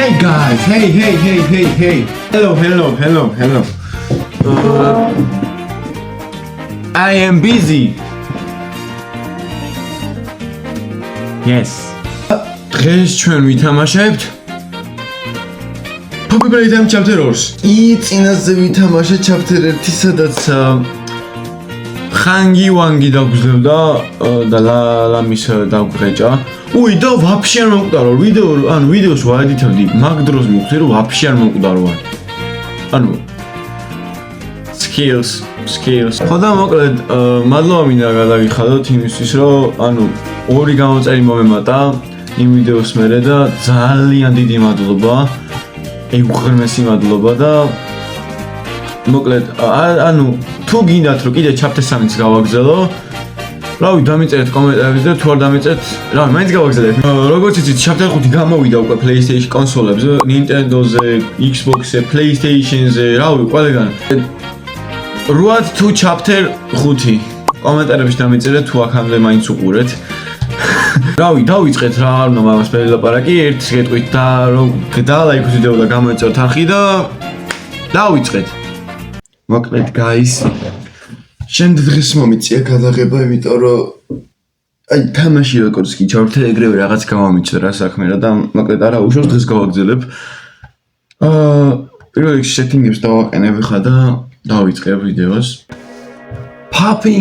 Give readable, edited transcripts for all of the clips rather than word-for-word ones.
Hey guys, hey. Hello. I am busy. Yes. დღეს ჩვენ ვითამაშებთ Poppy Playtime Chapter 2. წინაზე ვითამაშეთ Chapter 1, სადაც ხანგი ვანგი დაგვძლევდა და ლამის დაგვღეჭა. და ვაფშე არ მომკვდარო ვიდეოს ვაედიტებდი, მაგ დროს მივხვდი რომ ვაფშე არ მომკვდარო. skills. ხო და მოკლედ მადლობა მინდა გადაგიხადოთ იმისთვის რომ ორი გამოწერი მომემატა იმ ვიდეოს მერე და ძალიან დიდი მადლობა. უღრმესი მადლობა და მოკლედ თუ გინდათ რომ კიდე Chapter 3-ს გავაგზავნო, რავი, დამიწერეთ კომენტარებში და თუ არ დამიწერეთ, რავი, მაინც გავაგზავნეთ. როგორც იცით, Chapter 5 გამოვიდა უკვე PlayStation კონსოლებზე, Nintendo-ზე, Xbox-ზე, PlayStation-ზე, რავი, ყველგან. 8 თუ Chapter 5 კომენტარებში დამიწერეთ თუ აქამდე მაინც უყურეთ. რავი, დავიწყეთ რა, არ უნდა მაგას მელაპარაკი, ერთ გეტყვით და რომ დალაიქოს ვიდეო და გამოეწევთ არხი და დავიწყეთ. მოკლედ, guys, შენ დღეს მომიწია გადაღება, იმიტომ რომ თამაში როგორც კი ჩავერთე, ეგრევე რაღაც გამომიჩნდა რა საქმე რა და მოკლედ არა უშავს დღეს გავაგზელებ. პირველ რიგში setting-ებს დავაყენებ ხა და დავიწყებ ვიდეოს. Poppy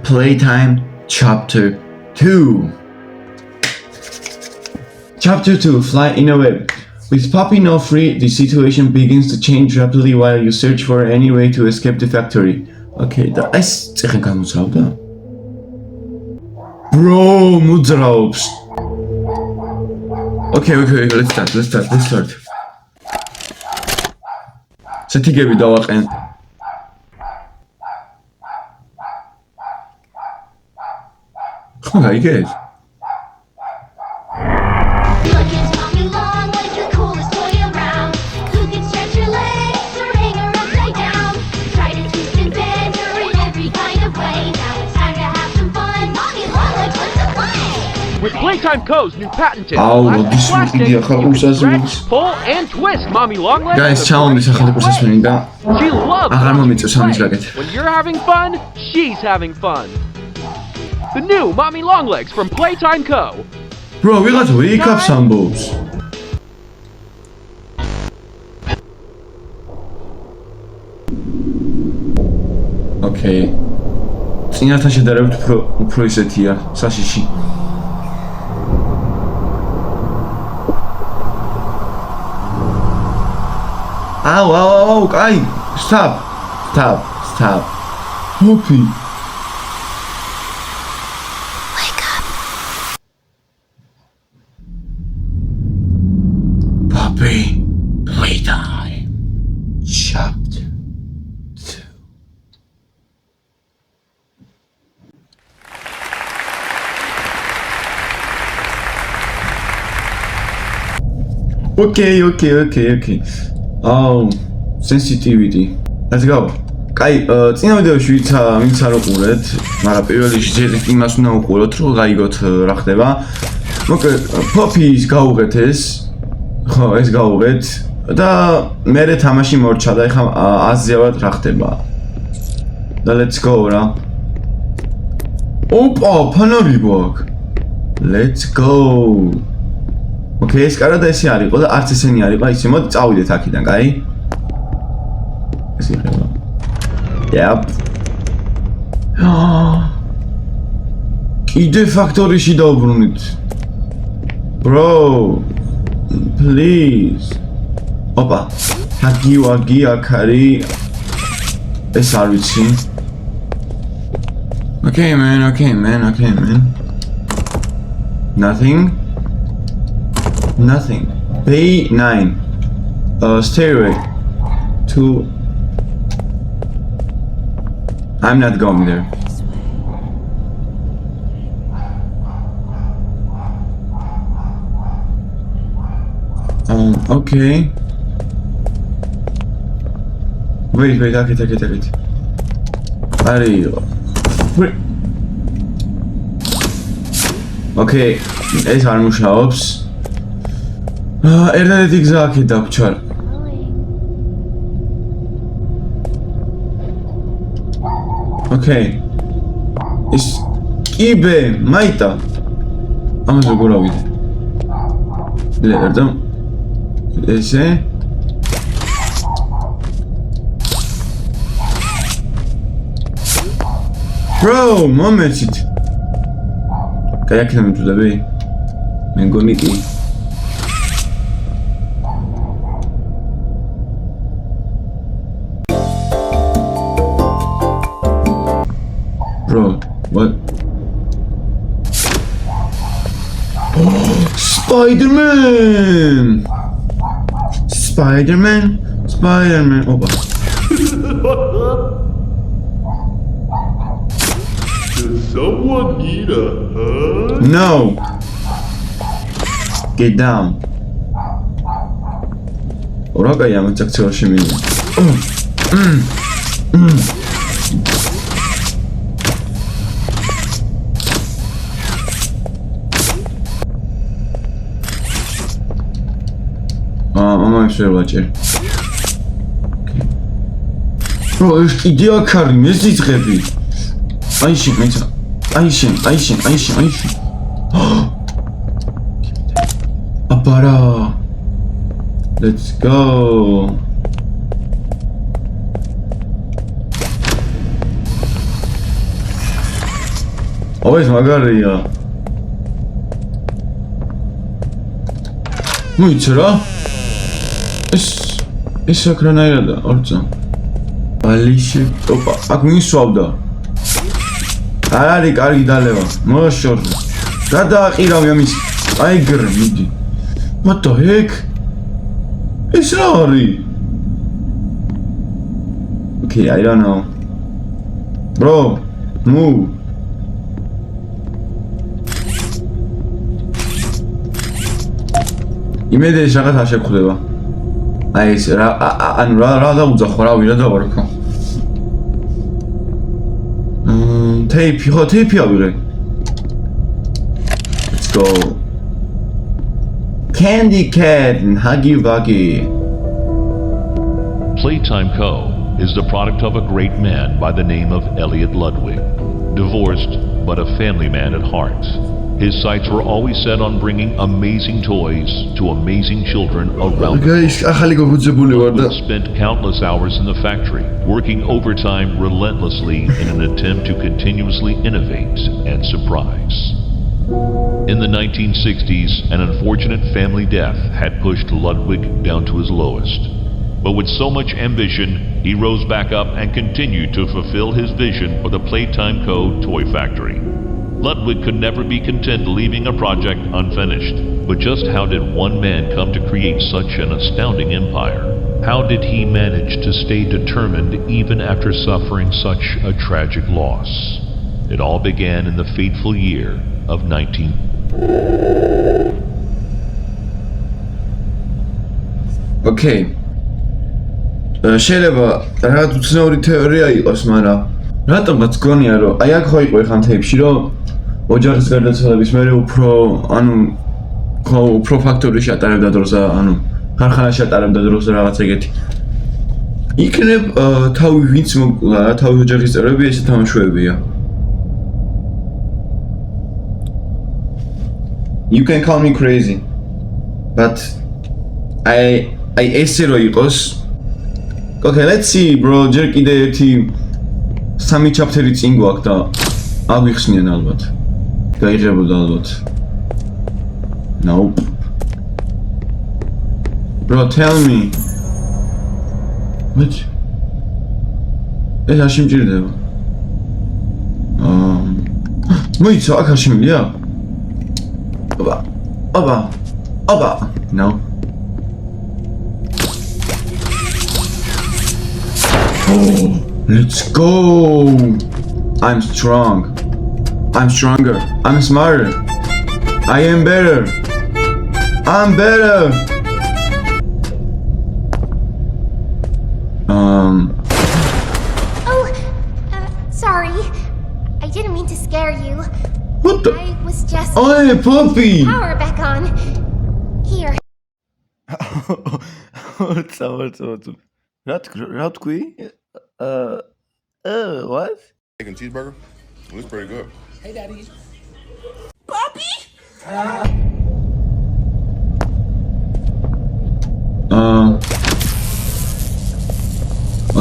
Playtime Chapter 2. Chapter 2, Fly in a Web. With Poppy now free, the situation begins to change rapidly while you search for any way to escape the factory. Okay, და ეს წეხე გამოძრავდა? Bro, მოძრაობს. Okay, let's start. Setting-ები დავაყენ. ხო, გაიგეთ? With Playtime Co.'s new patented this stretch, pull, and twist Mommy Longlegs. Guys, ჩავამდის ახალი პროცესმენი და She loves აღარ მომიწევს ამის გაკეთება. When you're having fun, she's having fun. The new Mommy Longlegs from Playtime Co. Bro, ვიღაცა ვიკაფს ამბობს. Okay. წინასთან შედარებით უფრო ისეთია, საშიში. Ow, კაი, stop. Poppy. Wake up. Poppy Playtime Chapter 2. Okay. Sensitivity. Let's go. კაი, წინა ვიდეოში ვინც არ უყურეთ, მაგრამ პირველ რიგში ზედეთ იმას უნდა უყუროთ, რომ გაიგოთ რა ხდება. მოკლედ, Poppy-ს გავუღეთ ეს. ხო, ეს გავუღეთ და მერე თამაში მორჩა და ეხლა აზიავად რა ხდება. და let's go რა. ოპა, ფანარი გვაქვს. Let's go. Okay, ეს კარადა ესე არ იყო და არც ესენი არ იყო, ისე მოდი წავიდეთ აქედან, კაი? ეს იქნება. Yep. კიდე ფაქტორიში დავბრუნით. Bro, please. ოპა, ჰაგი აქ არის. ეს არ ვიცი. Okay, man. Nothing. B9. Stairway. To. I'm not going there. Okay. Wait, take it. Okay, ეს არ მუშაობს. ერთადერთი გზა აქეთ დაგვრჩარ. Okay. ის კიბე, მაიტა. ამას როგორ ავიდე? ლერდამ. ესე. Bro, მომეცით. კაი, აქედან მიწვდები? მე მგონი კი. Bro, what? Oh, Spider-Man! Spider-Man! Spider-Man! Opa. Does someone need a hug? No! Get down. Ora კაი ამ წაქცევაში მინდა. Mama şöyle bakayım. Bro, już idzie karmi, jest nic lepiej. Ayşin, Ayşin. Apara. Let's go. Always magariya. Moitsera? ეს საკრანაირადა, ორწა. ბალიში, ოპა, აქ მისვავდა. არ არის კარგი დალევა, მოშორდა. გადააყირავი ამის, აიგრე, მიდი. What the heck? ეს რა არის? Okay, I don't know. Bro, move. იმედია რაღაც არ შეგხვდება. აი ეს ანუ რა დაუძახო რა ვირა დავარქო. Tape, ხო tape ავიღე. Let's go. Candy Cat and Huggy Wuggy. Playtime Co. is the product of a great man by the name of Elliot Ludwig, divorced but a family man at heart. His sights were always set on bringing amazing toys to amazing children around the world. Ludwig spent countless hours in the factory, working overtime relentlessly in an attempt to continuously innovate and surprise. In the 1960s, an unfortunate family death had pushed Ludwig down to his lowest. But with so much ambition, he rose back up and continued to fulfill his vision for the Playtime Co. toy factory. Ludwig could never be content leaving a project unfinished. But just how did one man come to create such an astounding empire? How did he manage to stay determined even after suffering such a tragic loss? It all began in the fateful year of 19... Okay. შეიძლება რაღაც უცნაური თეორია იყოს, მაგრამ რატომაც გონია რომ აი აქ ხო იყო ეხან თეიფში რომ ოჯახის გარდაცვალების მერე უფრო ფაქტორი შეტარებდა დროს ანუ ხარხანა შეტარებდა დროს რაღაც ეგეთი იქნებ თავი ვინც მოკლა რა თავი ოჯახის წევრები ესე თამაშოებია You can call me crazy but I ესე რო იყოს Okay, let's see, bro. ჯერ კიდე ერთი სამი ჩაფთერი წინ გვაქვს და აგვიხსნიან ალბათ. გაიღებოდა ალბათ. Nope. Bro, tell me. What? ეს არ შემჭირდება. მოიცა, აქ არ შემიძლია? აბა. No. Oh, let's go! I'm strong. I'm stronger. I'm smarter. I am better. I'm better. Oh, sorry. I didn't mean to scare you. What the? I was just... Oh, hey, Puppy! Power back on. Here. ორწა. რა თქვი? What? Chicken cheeseburger? It's pretty good.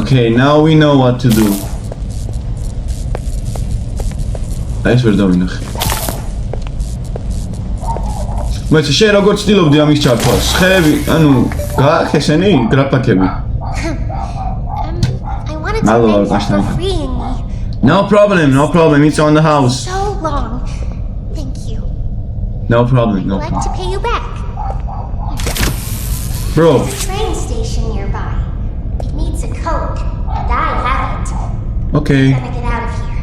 Okay, now we know what to do. ეს ვერ დავინახე. მე შენ როგორ ცდილობდი ამის ჩართვას? ხეები, ანუ გააქვს ესენი გრაფაკები. I wanted to Hello, thank you Ashton. for freeing me. No problem. It's on the house. So long. Thank you. No problem. I'd like to pay you back. Bro, There's a train station nearby. It needs a code, and I have it. okay. I'm gonna get out of here.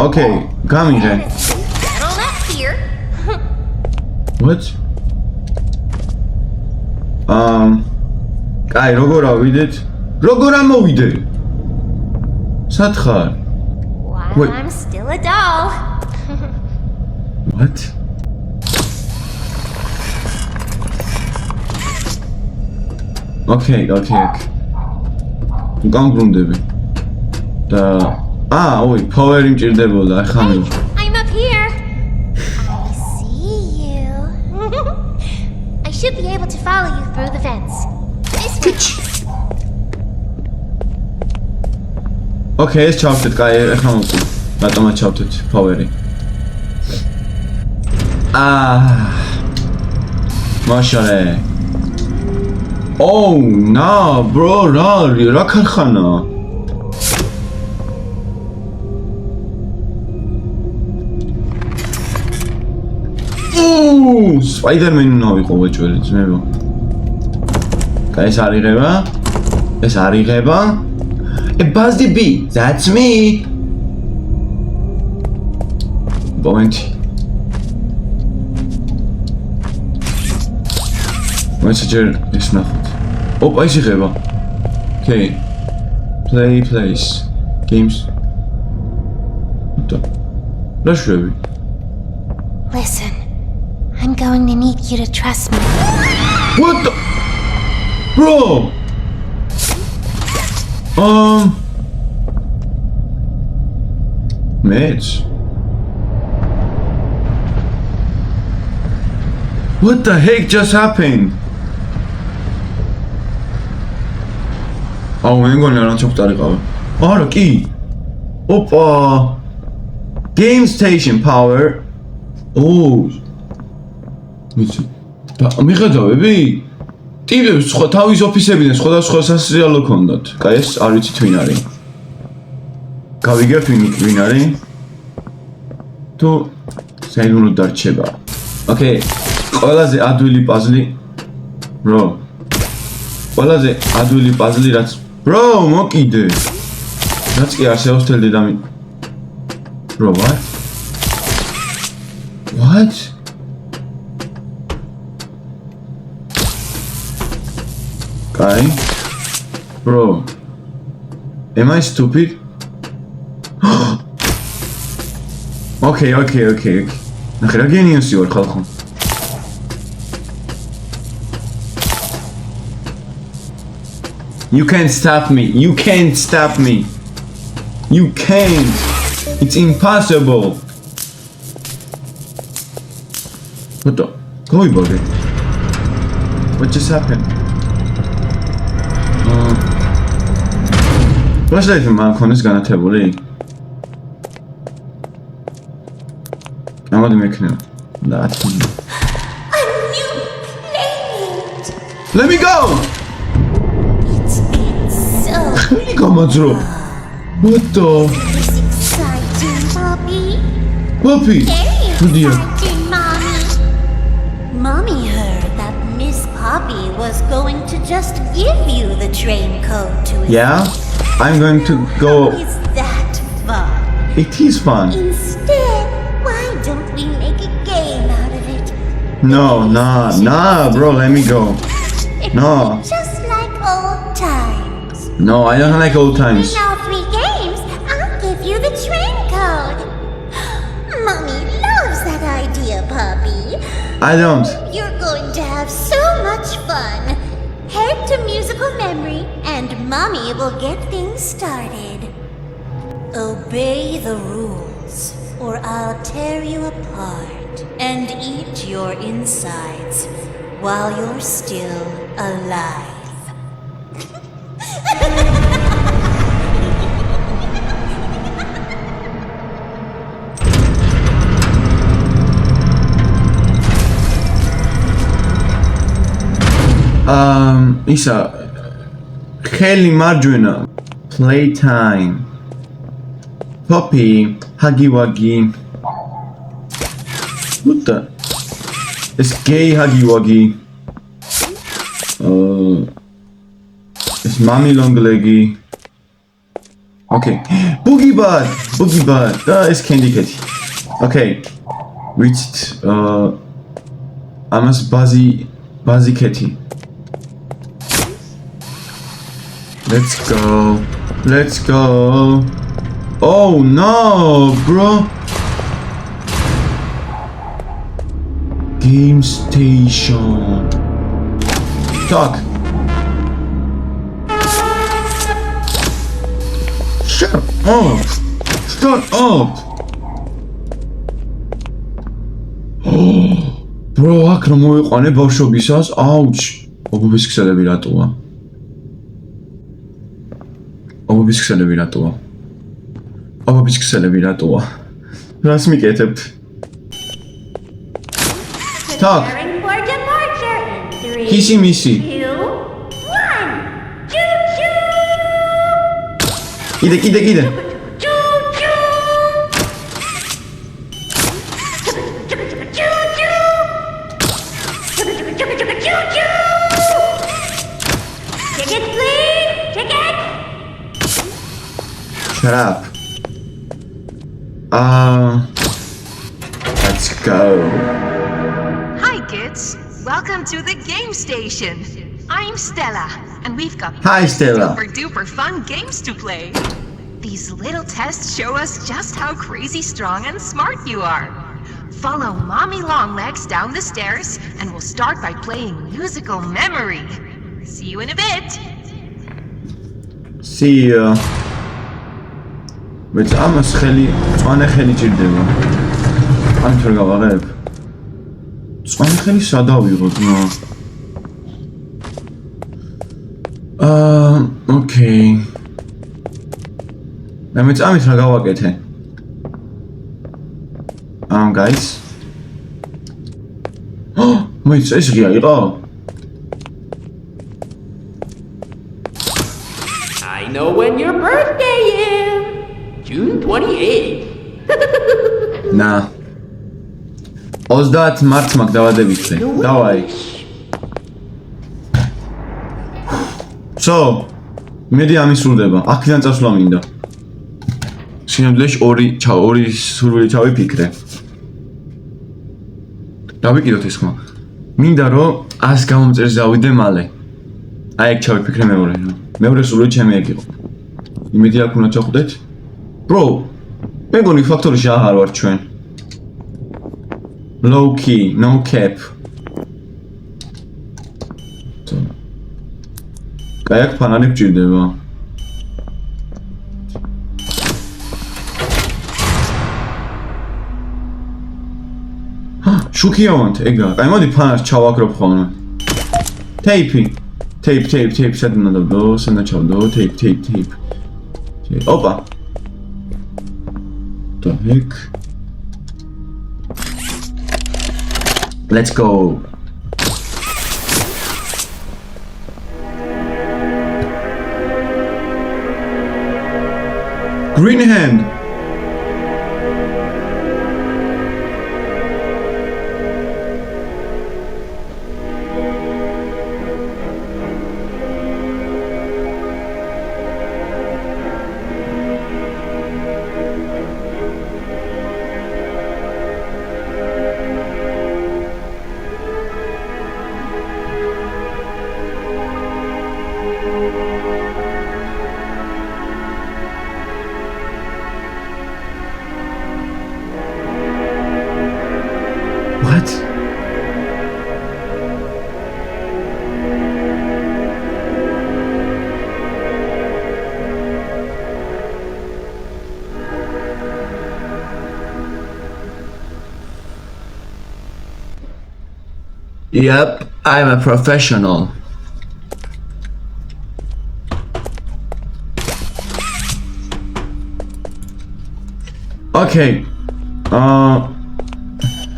Okay, გამიღე. Get all that here. What? კაი, როგორ ავიდეთ? როგორ ამოვიდე? სად ხარ? While Wait. I'm still a doll. What? Okay. გამგრუნდები. და ოი, power-ი მჭირდებოდა, ახლა Hey, I'm up here. I see you. I should be able to follow you through the fence. This way. Okay, ეს ჩავთეთ, კაი, ახლა მოვწი. რატომაც ჩავთეთ power-ი? მაშალე. Oh, no, bro, რა ქარხანა? Spider-Man უნდა ვიყო ვეჭველი ძმებო. კაი, ეს არ იღება. Buzz the bee, that's me. Momenti. Messenger is nothing. Ოპა, ის იღება. Okay. Play place. Games. რა შვები? Listen, I'm going to need you to trust me. What the? Bro! Mitch. What the heck just happened? მე მგონი რა ჩოქტარიყავ. არა, კი. ოპა. Game station power. მიცი. მიხედავები? ტიპებს სხვა თავის ოფისებიდან სხვადასხვა სასრიალო ქონდათ. კაი, ეს არ ვიცი თუ ვინ არის. გავიგებ ვინ არის? თუ საერთოდ დარჩება. Okay. ყველაზე ადვილი პაზლი. Bro. ყველაზე ადვილი პაზლი რაც Bro, მოკიდე. რაც კი არსებობს თელ დედამი. Bro, what? What? Guy? Bro. Am I stupid? Okay. ნახე რა გენიოსი ვარ ხალხო. You can't stop me. You can't. It's impossible. What the? Going What just happened? Flashlight man ქონის განათებული? ამოდი მექნება. That. Let me go! Come on, Drew. What the? It's exciting, Poppy. Poppy! Very Oh dear. exciting, Mommy. Mommy heard that Miss Poppy was going to just give you the train code to it. Yeah? I'm going to go. Is that fun? It is fun. Instead, why don't we make a game out of it? No, nah, bro, let me go. It No. will be just like old times. No, I don't like old times. In all 3 games, I'll give you the train code. Mommy loves that idea, Poppy. I don't. You're going to have much fun. Head to musical memory and Mommy will get things started. Obey the rules or I'll tear you apart and eat your insides while you're still alive. ისა ხელი მარჯვენა playtime Poppy Huggy Wuggy what the it's gay Huggy Wuggy it's Mommy Long Leggy okay Boogie Bud it's Candy Cat okay reached Amas Buzzy Kitty Let's go. Oh no, bro. Game station. Talk. Shut up. Bro, აქ რომ მოიყვანე ბავშვობისას, აუჩ. ობობის ქსელები რატოა? ობობის ქსელები რატოა? რას მიკეთებთ? Tak. Preparing for departure in 3, Kisi misi. 2, 1. Choo-choo! Gide. Tickets, please! Tickets! Shut up. Let's go. Hi kids, welcome to the game station. I'm Stella, and we've got Hi, Stella. super duper fun games to play. These little tests show us just how crazy strong and smart you are. Follow Mommy Longlegs down the stairs, and we'll start by playing musical memory. See you in a bit. See ya. But ამას ხელი ჭირდება. ამით ვერ გავაღებ. წვანი ხელი სადა ვიღოთ, ნო. Okay. მე წამით რა გავაკეთე? Guys. მოიცა ეს ღია იყო? I know when your birthday is. June 28th. Nah. 30 მარტს მაგ დავადებით ხე. დავაი. So, მედი ამისრულდება. აქედან წასვლა მინდა. სინამდვილეში ორი სურვილი ჩავიფიქრე. დავიკიდოთ ეს ხმა. მინდა რომ 100 გამომწერს დავიდე მალე. აი ეგ ჩავიფიქრე მეორე. მეორე სურვილი ჩემი ეგ იყო. იმედი აქ უნდა ჩახვდეთ. Bro, მე გონი ფაქტორში აღარ ვარ ჩვენ. Low key, no cap. კაი აქ ფანანი გჭირდება. შუქიავანთ, ეგა. კაი მოდი ფანას ჩავაკრობ ხოლმე. Tape, სად უნდა დავდო, სანდა ჩავდო, tape. Opa. The heck? Let's go. Green hand. Yep, I'm a professional. Okay.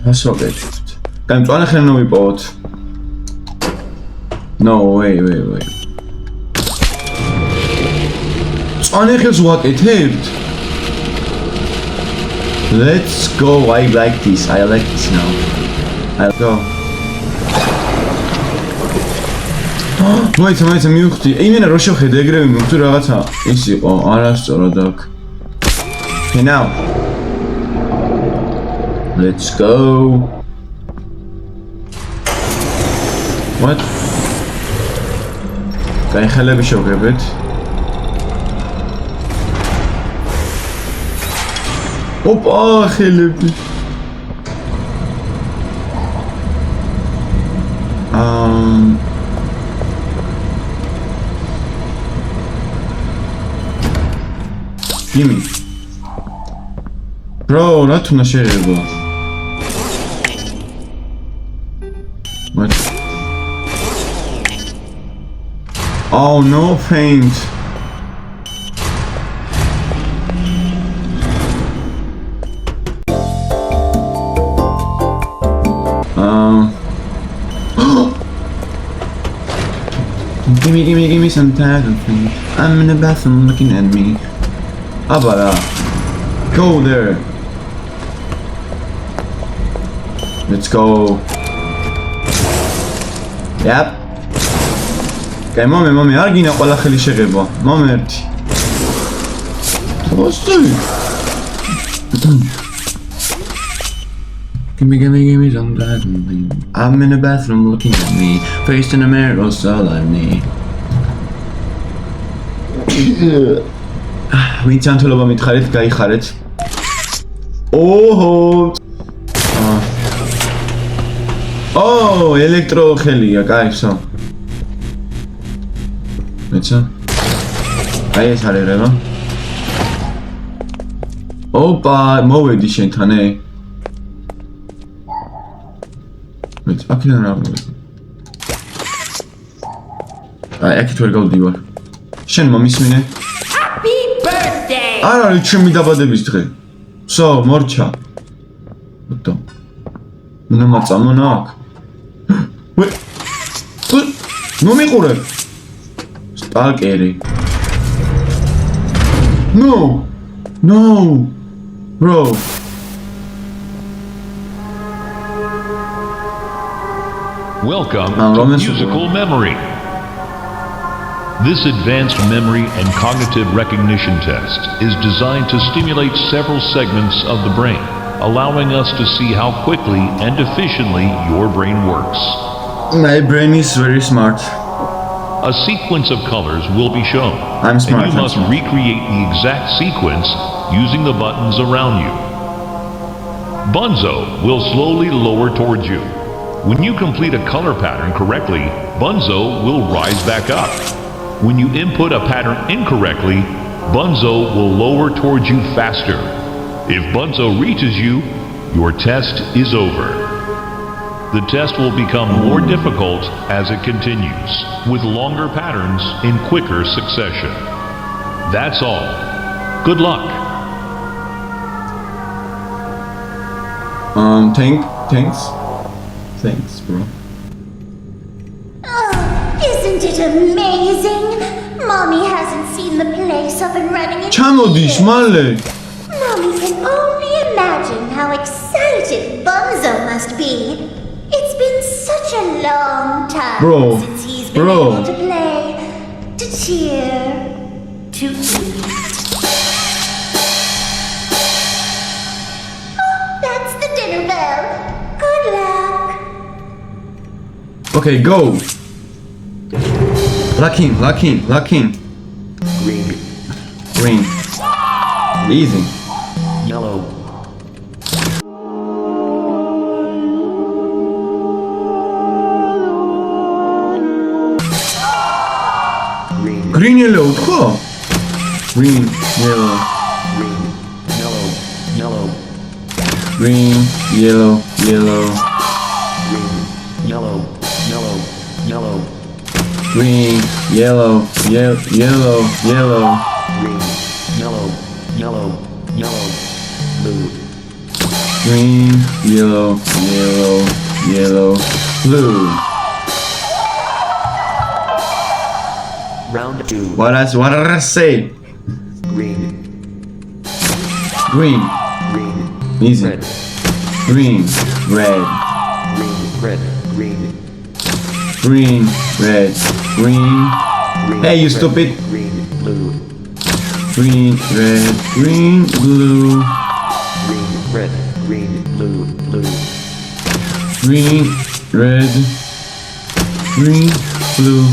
Let's look at it. I'm trying to know about. No, wait. What it hit? Let's go. I like this. I like this now. I'll go. Მოიცა მივხვდი. იმენა რო შევხედე ეგრევე მივხვდი რაღაცა ის იყო არასწორად აქ. Okay, now. Let's go. What? გაიხელები შევგებეთ. Opa, ხელები. Gimme. Bro, რა თუნა შეიძლება? What? Oh, no paint. Give me some time. I'm in the bathroom looking at me. Abara. Go there. Let's go. Yep. Okay, mommy, არ გინა ყველა ხელი შეღება. მომი ერთი. What's Give me some time. I'm in the bathroom looking at me. Faced in the mirror, that's all I need. ვინც ანთლობა მითხარით, გაიხარეთ. ოჰო. ელექტრო ხელია, კაი, всё. მეცა. აი ეს არის რა. ოპა, მოვედი შენთან, მეც აქედან რა მოვედი. აი, აქეთ ვერ გავდივარ. შენ მომისმინე? არ არის ჩემი დაბადების დღე. So, მორჩა. უტო. მომაწამონა აქ. მომიყურე. სტალკერი. No. Bro. Welcome to Musical Memory. This advanced memory and cognitive recognition test is designed to stimulate several segments of the brain, allowing us to see how quickly and efficiently your brain works. My brain is very smart. A sequence of colors will be shown. I'm smart. And you must recreate the exact sequence using the buttons around you. Bunzo will slowly lower towards you. When you complete a color pattern correctly, Bunzo will rise back up. When you input a pattern incorrectly, Bunzo will lower towards you faster. If Bunzo reaches you, your test is over. The test will become more difficult as it continues, with longer patterns in quicker succession. That's all. Good luck. Thanks, bro. Isn't it amazing? Mommy hasn't seen the place up and running in ჩამოდის მალე. Mommy can only imagine how excited Bunzo must be. It's been such a long time since he's been able to play, to cheer, to eat. Oh, that's the dinner bell. Good luck. Okay, go. Lock in. Green. Easy. Yellow. Green, yellow, cool. Green, yellow. Green, yellow. Green, yellow. green, yellow, yellow, yellow. Green, yellow, yellow, yellow, blue. Green, yellow, yellow, yellow, blue. Round 2. What did I say? Green, Green, green, easy. red, Green, red, green, red, green, green, red, green. green. Hey, you red, stupid. Green, blue, Green, red, green, blue. green, red, green, blue, blue. Green, red, green, blue,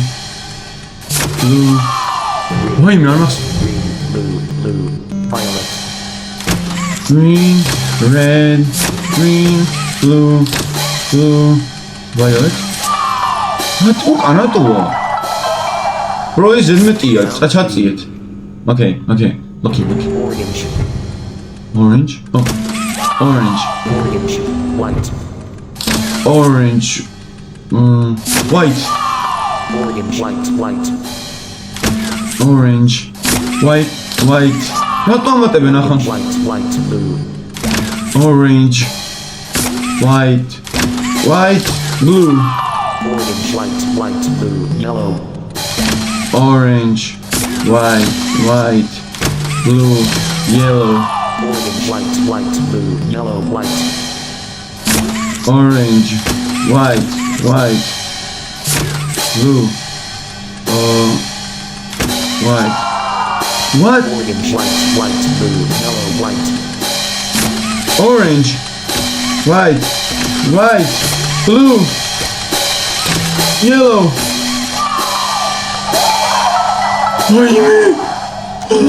blue. Why me almost? Green, blue, blue, violet. Green, red, green, blue, blue, violet. What? Oh, another. Bro, is it metía? Chachatiet. Okay. Lucky. Orange, Orange. Oh, orange. orange, white, Orange. White. orange, white, Orange. White. რატომ ამატებენ ახლა? white, blue, Orange. White. Blue. orange, white, blue, yellow, Orange. White. Blue. Yellow. orange, white, blue, yellow, white, Orange. White. Blue. White. What? orange, white, blue, yellow, white, Orange. White. Blue. Yellow.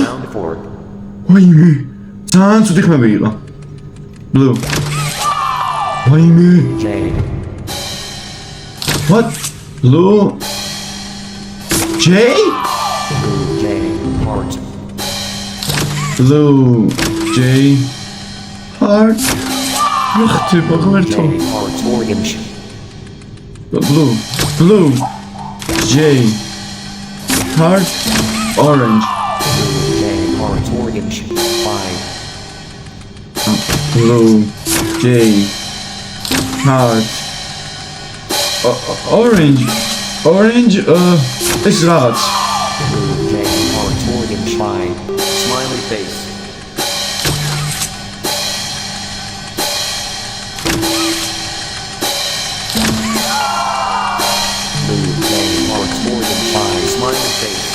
round 4, ვაიმე ძალიან ცუდი ხმები იყო blue ვაიმე J, what blue J blue, J, heart, blue J heart რა ხდება J, ღმერთო heart, orange, blue J heart orange J, heart, orange, 5, blue J heart orange ეს რაღაც blue, J, heart, orange, 5, smiley face, blue, J, heart, orange, 5, smiley face,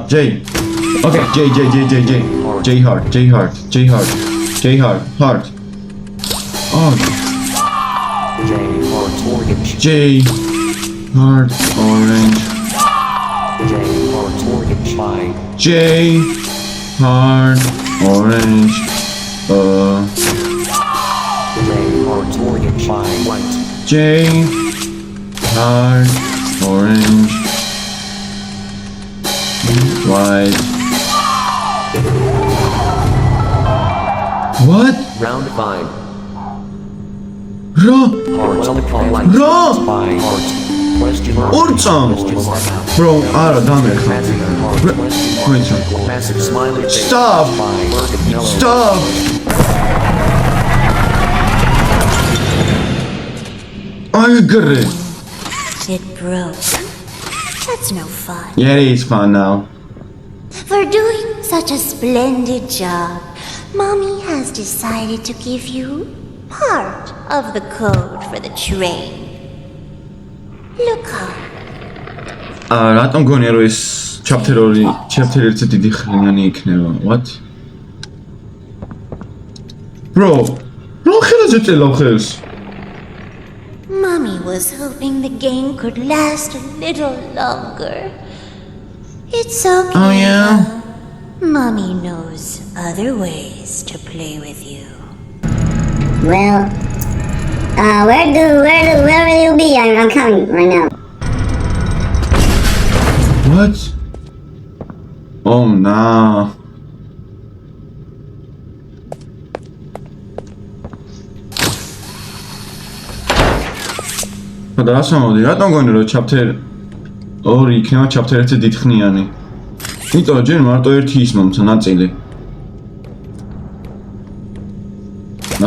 J. Okay, J heart. Oh, J, heart, orange, J heart orange. J, heart, orange, 5, J heart orange. J, heart, orange, 5, white, J heart orange. White. What? round 5, Bro, heart, white, Bro! 5, heart, question mark, Orçam. question mark, Bro, ara დამერხა. massive heart, question Question. mark, massive smiley face, Stop. 5, yellow, Stop. I agree. It broke. That's no fun. Yeah, it's fun now. For doing such a splendid job, Mommy has decided to give you part of the code for the train. Look up. რატომ გონია რომ ეს chapter 1-ზე დიდი ხნიანი იქნება? What? Bro, რა ხელაზე წელავ ხელს? Mommy was hoping the game could last a little longer. It's okay. Oh, yeah? Mommy knows other ways to play with you. Well, where will you be? I'm coming right now. What? Oh, nah. ხო და რას ამოდი? რატომ გონი რომ chapter 2 იქნება chapter 1-ზე დიდხნიანი? იმიტომ რომ ჯერ მარტო ერთი ის მომცა ნაწილი.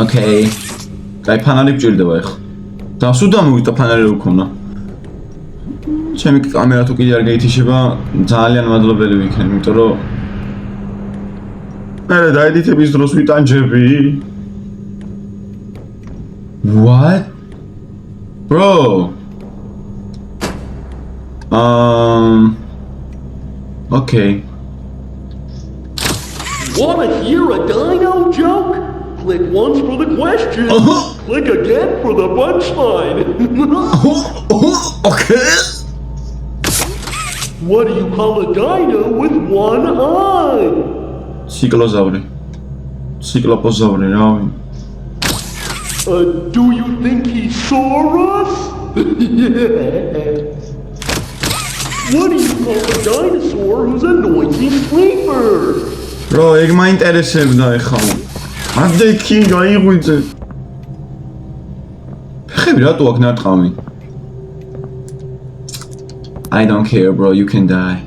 ოკეი. აი ფანარი გჭირდება ახლა. და სულ დამოვიდა ფანარი რო ქონა. ჩემი კამერა თუ კიდე არ გაითიშება, ძალიან მადლობელი ვიქნები, იმიტომ რომ მე დაედიტების დროს ვიტანჯები. What? Bro. Okay. Wanna hear a dino joke? Click once for the question. Click again for the punchline. Okay. What do you call a dino with one eye? Cyclosauri. Cycloposauri, რა ვიცი. Do you think he saw us? What do you call a dinosaur who's a noisy sleeper? Bro, ეგ მაინტერესებდა ეხლა. ამდე კი გაიღვიძე. ფეხები რატო აქ ნარტყამი? I don't care, bro. You can die.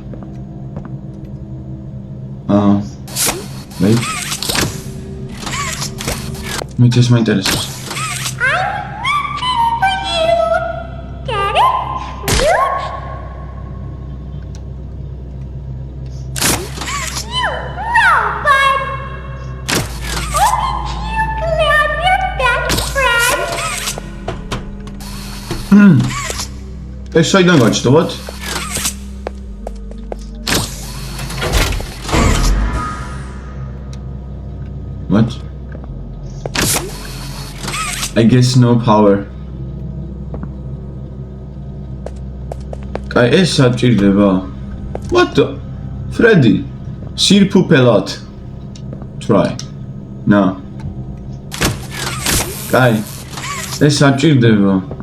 Wait. Me just მაინტერესებს. ეს საიდან გაჩნდებათ? What? I guess no power. Კაი, ეს საჭირდება. What the? Freddy. სირფუფელად. Try. No. კაი, ეს საჭირდება.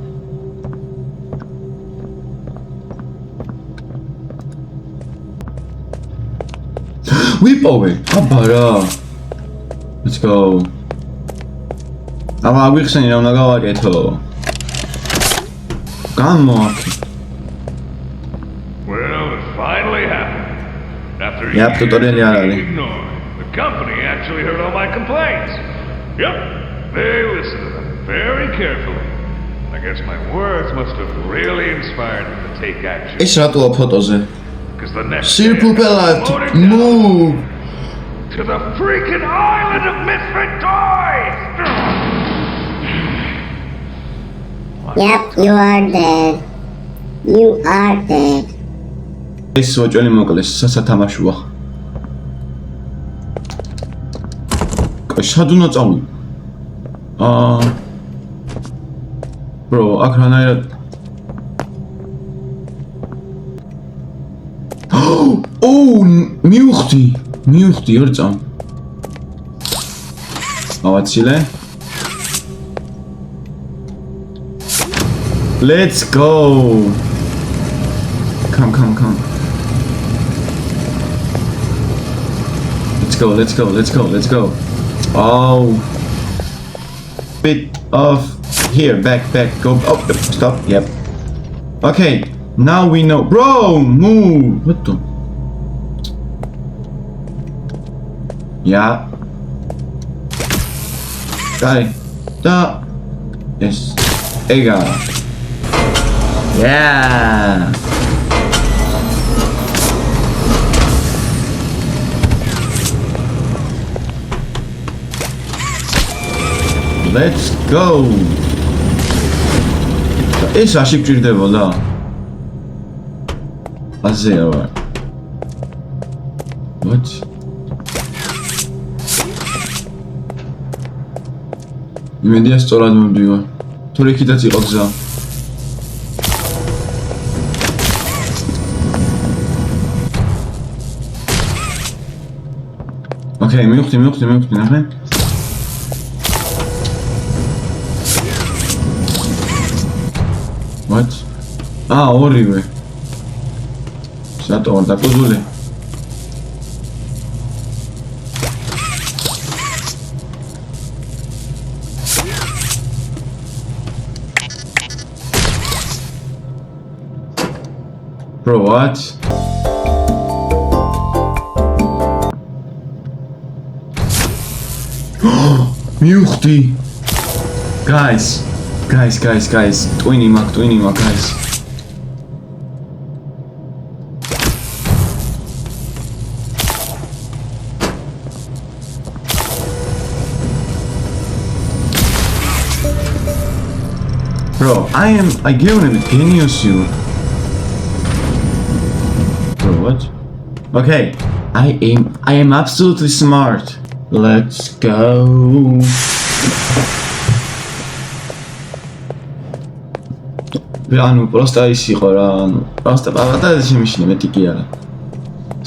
ვიპოვე. აბა რა. Let's go. აბა ვიხსენი რა უნდა გავაკეთო. გამოაკეთე. Well, it finally happened. After Yep, tutorial არ არის. the company actually heard all my complaints. Yep, they listened to them very carefully. I guess my words must have really inspired them to take action. ეს რატოა ფოტოზე? Because the next სირფუფელად move to the freaking island of misfit toys. Yep, you are dead. You are dead. ეს ოჭველი მოკლეს, სასათამაშოა. კაი, სად უნდა წავიდე? Bro, აქ რანაირად Oh, მივხვდი ორ წამ. ავაცილე. Let's go. Come. Let's go. Oh. Bit of here, back, go. Oh, stop. Yep. Okay, now we know. Bro, move. What the? Yeah. Got it. Yes. Ega. Yeah. Let's go. ეს აში გჭირდებოდა. აზეა ვარ. What? იმედია სწორად მომდივარ. თუ რიქიდაც იყო გზა. Okay, მივხვდი, ნახე. What? ორივე. სატო არ დაკუზული? Bro, what? მივხვდი. Guys. Twinny Mac, guys. Bro, I give him a genius you. Bro, what? Okay, I am absolutely smart. Let's go. ანუ просто ის იყო რა, ანუ просто პაპატაზე შემიშინე მეტი კი არა.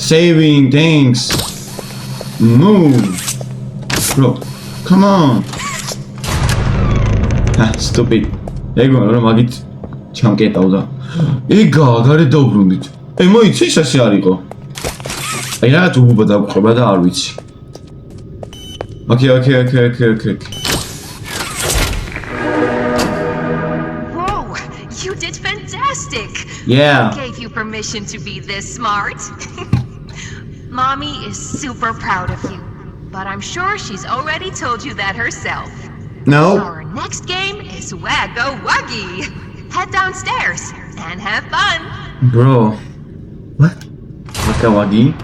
Saving things. Move. Bro, come on. Stupid. ეგ რომ მაგით ჩამკეტავდა. ეგა, გარეთ დაუბრუნდით. მოიცი ის ასე არ იყო. აი რაღაც უგუბა დაგვყობა და არ ვიცი. Okay. Whoa, you did fantastic. Yeah. Who gave you permission to be this smart? Mommy is super proud of you, but I'm sure she's already told you that herself. No. Our next game is Wagga Wuggy. Head downstairs and have fun. Bro. What? Wagga Wuggy?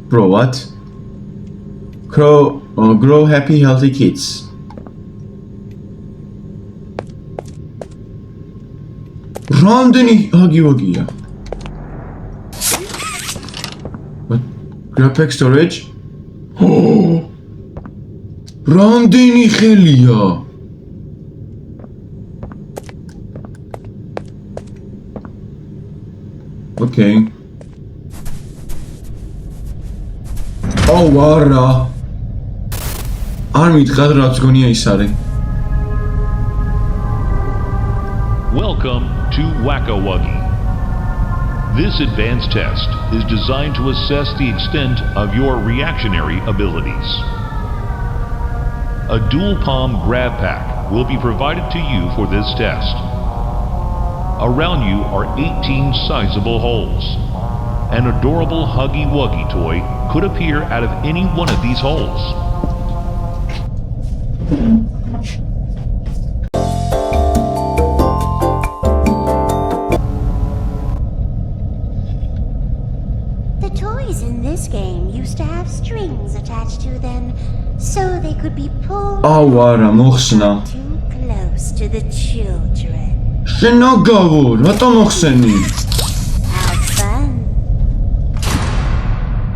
Bro, what? Grow happy, healthy kids. Rondini Huggy Wuggy. What? Graphic storage? Oh! Rondini Helia. Okay. Oh, wara. არ მითხრათ რაც გონია ის არის. Welcome to Wagga Wuggy. This advanced test is designed to assess the extent of your reactionary abilities. A dual palm grab pack will be provided to you for this test. Around you are 18 sizable holes. An adorable Huggy Wuggy toy could appear out of any one of these holes. The toys in this game used to have strings attached to them, so they could be pulled Wara, მოხსნა. too close to the children. შენაგავო, რატომ მოხსენი? Have fun.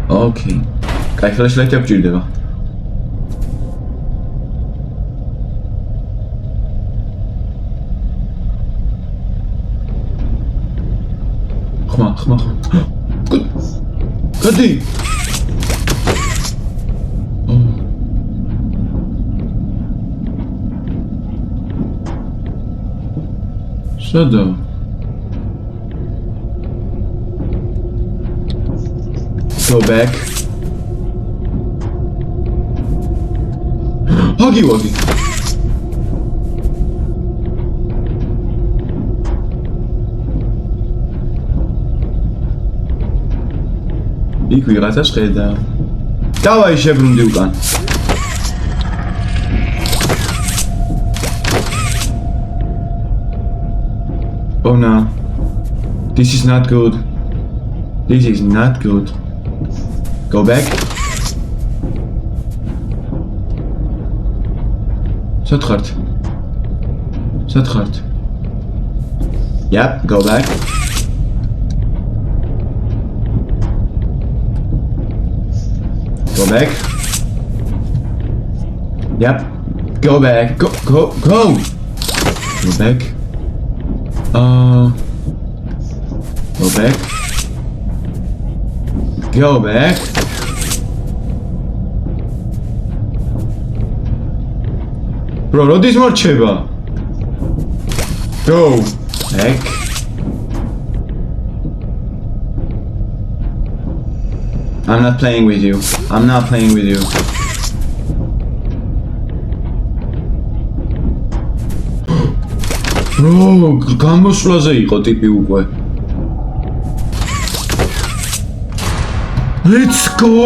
Okay. კაი, ფლეშლაითი გჭირდება. ხმა. გადი. სადა? Go back. Huggy Wuggy. იქ ვიღაცა შედა. დავაი შებრუნდი უკან. Oh no. This is not good. Go back. Satkart. Yep, go back. Go back. Yep. Go back. Go. Go back. Go back. Go back. Bro, როდის მორჩება? Go back. I'm not playing with you. Bro, გამოსვლაზე იყო ტიპი უკვე. Let's go!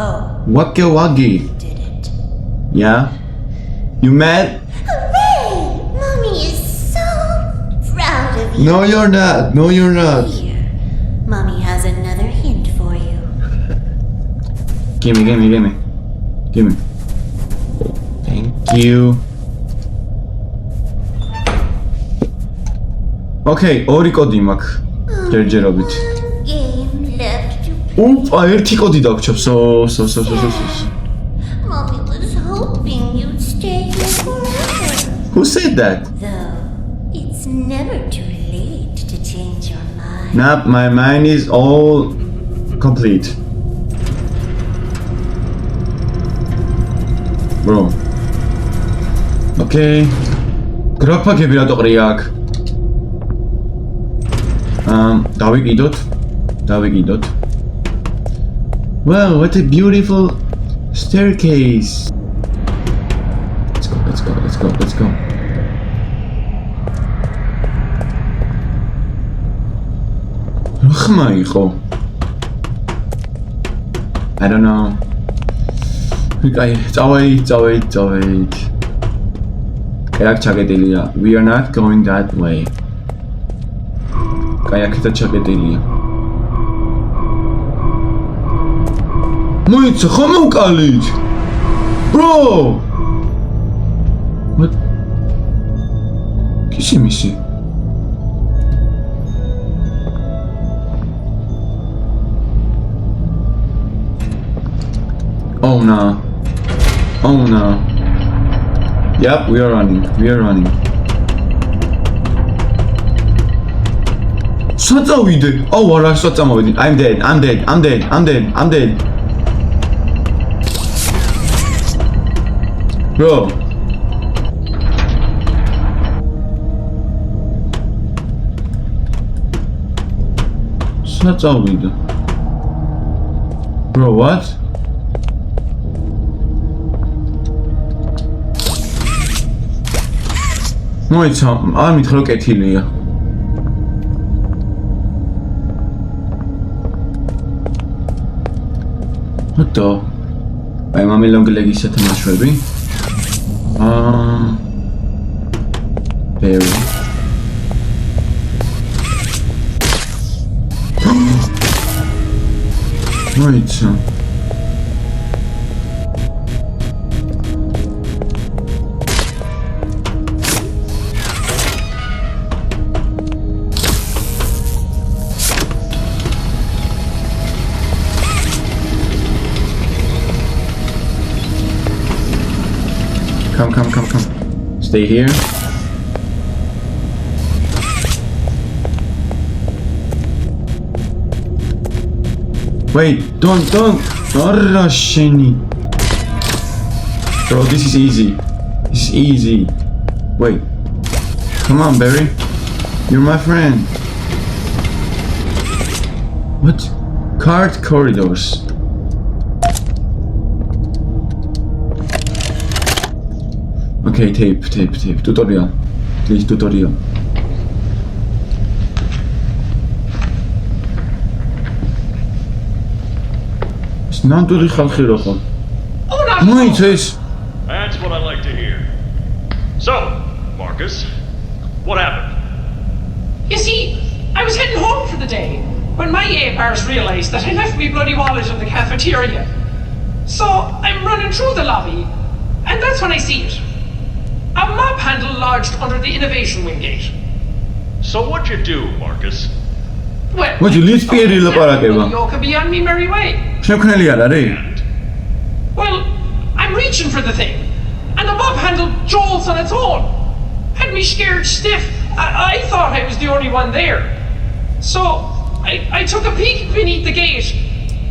Oh, Waggy waggy. did it? Yeah? You mad? Hooray! Mommy is so proud of you. No, you're not. No, you're not. Here, Mommy has another hint for you. Gimme. Gimme. Thank you. Okay, ორი კოდი მაქვს. ჯერჯერობით. Game left to play. ოპა, ერთი კოდი დაგვრჩა. So. Mommy was hoping you'd stay here forever. Who said that? Though, it's never too late to change your mind. Nah, my mind is all complete. Bro. Okay. გრაფაკები რატო ყრია აქ? დავიკიდოთ. Wow, what a beautiful staircase. Let's go. რა ხმა იყო? I don't know. აი, წავეით. კაი, აქ ჩაკეტილია. We are not going that way. კაი, აქეთა ჩაკეტილია. მოიცა, ხომ მოვკალით? Bro! What? Kisi. Oh no. Yep, we are running. საწავიდე. Oh, არა, საწამოვიდი. I'm dead. Bro. საწავიდე. Bro, what? მოიცა, არ მითხრა რომ კეთილია. What the? აი მამილონგი ლეგის სათამაშოები. Very. მოიცა. Come. Stay here. Wait, don't. Arasheni. Bro, this is easy. Wait. Come on, Barry. You're my friend. What? Card corridors. Okay, tape. Tutorial. Please, tutorial. It's not doing ხალხი რო ხო. მოიცეს. That's what I like to hear. So, Marcus, what happened? You see, I was heading home for the day when my A-bars realised that I left my bloody wallet in the cafeteria. So I'm running through the lobby, and that's when I see it. A mop handle lodged under the innovation wing gate. So what'd you do, Marcus? Well, What you leave Pierre ლაპარაკება? You could be on me merry way. შემქნელი არ არის? Well, I'm reaching for the thing, and the mop handle jolts on its own. Had me scared stiff. I thought I was the only one there. So I took a peek beneath the gate,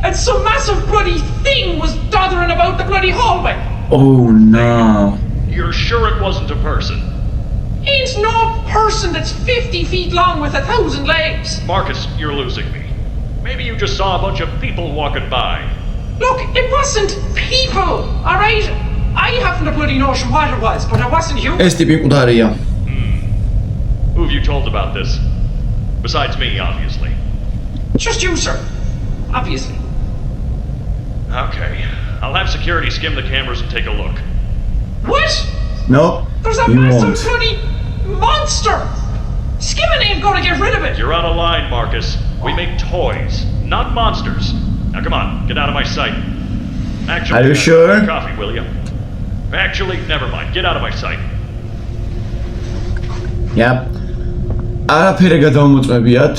and some massive bloody thing was doddering about the bloody hallway. Oh no. You're sure it wasn't a person? Ain't no person that's 50 feet long with 1,000 legs. Marcus, you're losing me. Maybe you just saw a bunch of people walking by. Look, it wasn't people, alright? I haven't a bloody notion what it was, but it wasn't human. ეს ტიპი მკვდარია. Who have you told about this? Besides me, obviously. Just you, sir. Obviously. Okay. I'll have security skim the cameras and take a look. What? No, There's a you massive won't. bloody monster! Skimming ain't gonna get rid of it! You're out of line, Marcus. We make toys, not monsters. Now come on, get out of my sight. Actually, Are you sure? Coffee, will you? Actually, never mind. Get out of my sight. Yep. არაფერი გადავმოწმებიათ.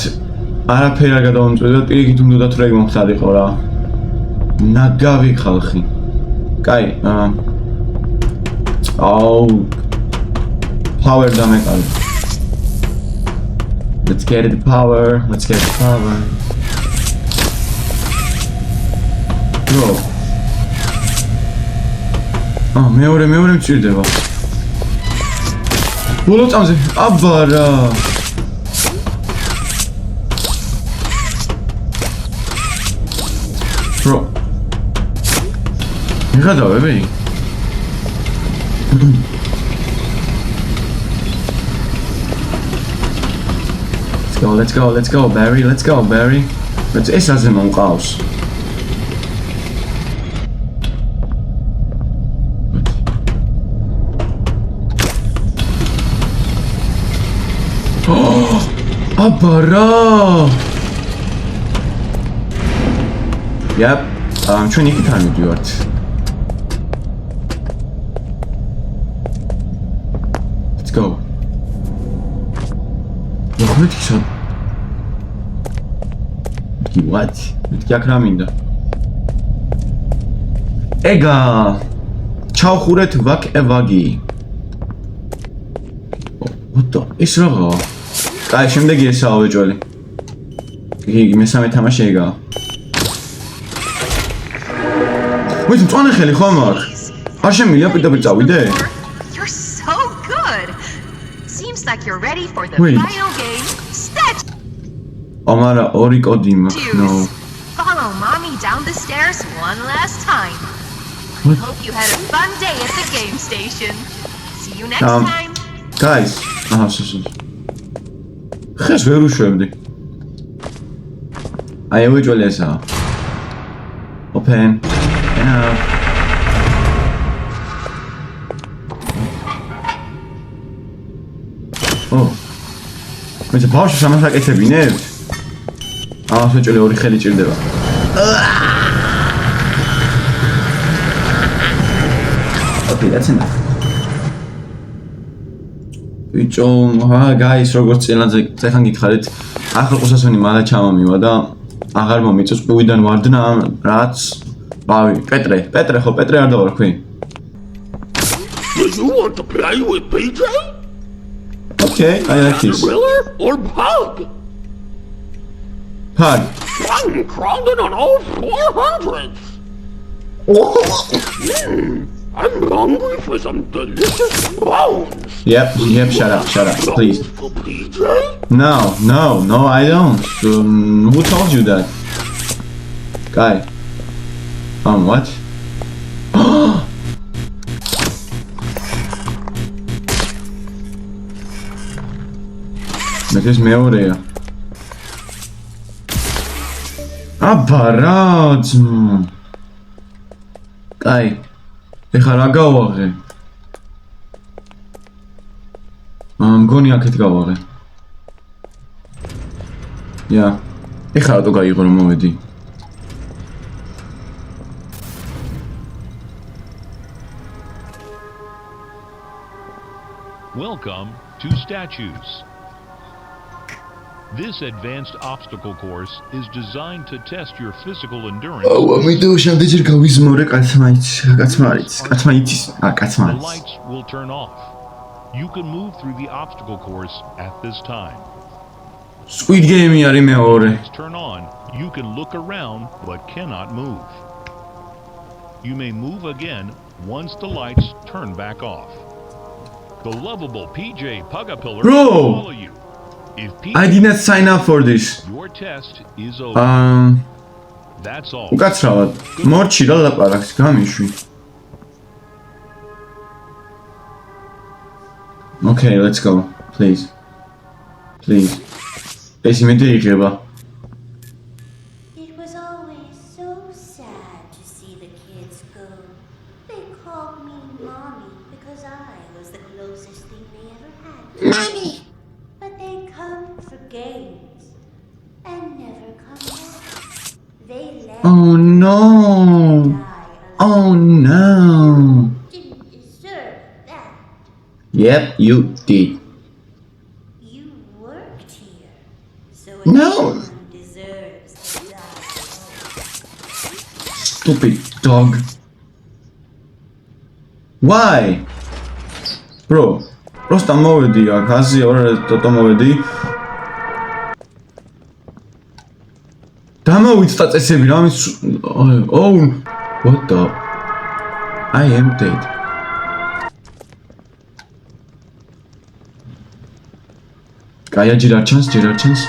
არაფერი არ გადავმოწმებიათ. პირიქით უნდა თუ რეგ მომხდარიყო რა. ნაგავი ხალხი. კაი, power დამეკარგე. Let's get the power. Let's get the power. Bro. მეორე მჭირდება. ბოლო წამზე. აბა რა. Bro. მიღადავები? Let's go, Barry. Let's go, Barry. ეს აზე მომყავს. აბა რა. Yep. ჩვენ იქით არ მივდივართ. Let's go. What? მეთქი აქ რა მინდა? ეგა! ჩავხურეთ ვაკ-ევაგი. What the? ეს რაღაცა? კაი, შემდეგი ესაა ვეჭველი. იგი მესამე თამაში ეგაა. ვait, მწვანე ხელი ხო მაქვს? არ შემიძლია პირდაპირ წავიდე? You're so good. Seems like you're ready for the Wait. final game. Statue. ამარა ორი კოდი მაქვს. No. Follow mommy down the stairs one last time. What? Hope you had a fun day at the game station. See you next time. Guys, ხეს ვერ უშვებდი. აი ვეჭველი ესაა. Open. Enough. Oh. მე ბავშვს ამას აკეთებინებთ? ამას ვეჭველი ორი ხელი ჭირდება. Okay, that's enough. ბიჭო, guys, როგორც წელანზე წეხან გითხარით, ახლა ყუსასონი მალე ჩამომივა და აღარ მომიწევს პუვიდან ვარდნა რაც ბავი, პეტრე ხო, პეტრე არ დავარქვი. Do you want to play with PJ? Okay, I like this. Gorilla or Pug? Pug. I'm crawling on all 400s. I'm hungry for some delicious bones. Yep, shut up, please. For PJ? No, I don't. Who told you that? Guy. What? This meoreja. აბა რა ძმ. კაი. ეხლა რა გავაღე? მგონი აქეთ გავაღე. ია. ეხლა რატო გაიღო რომ მოვედი? Welcome to Statues. This advanced obstacle course is designed to test your physical endurance. ამიტომ შემდეგი გავიზმორე კაცმარიც. The lights will turn off. You can move through the obstacle course at this time. Squid Game არის მეორე. Turn on. You can look around but cannot move. You may move again once the lights turn back off. The lovable PJ Pugapillar will follow you. If PJ I did not sign up for this. Your test is over. That's all. უკაცრავად. მორჩი რა ლაპარაკს გამიშვი. Okay, let's go, please. Please. ეს იმედი იღება. It was always so sad to see the kids go. They called me Mommy because I was the closest thing they ever had. Mommy! But they come for games and never come back. They left. Oh no! Oh no! Didn't deserve that. Yep, you did. You worked here, so No! everyone deserves to die. Stupid dog. Why? Bro, просто მოვედი აქ, აზია ორ მოვედი. დამოვიცდა წესები, რამის Oh, what the? I am dead. Კაია ჯერ არ ჩანს.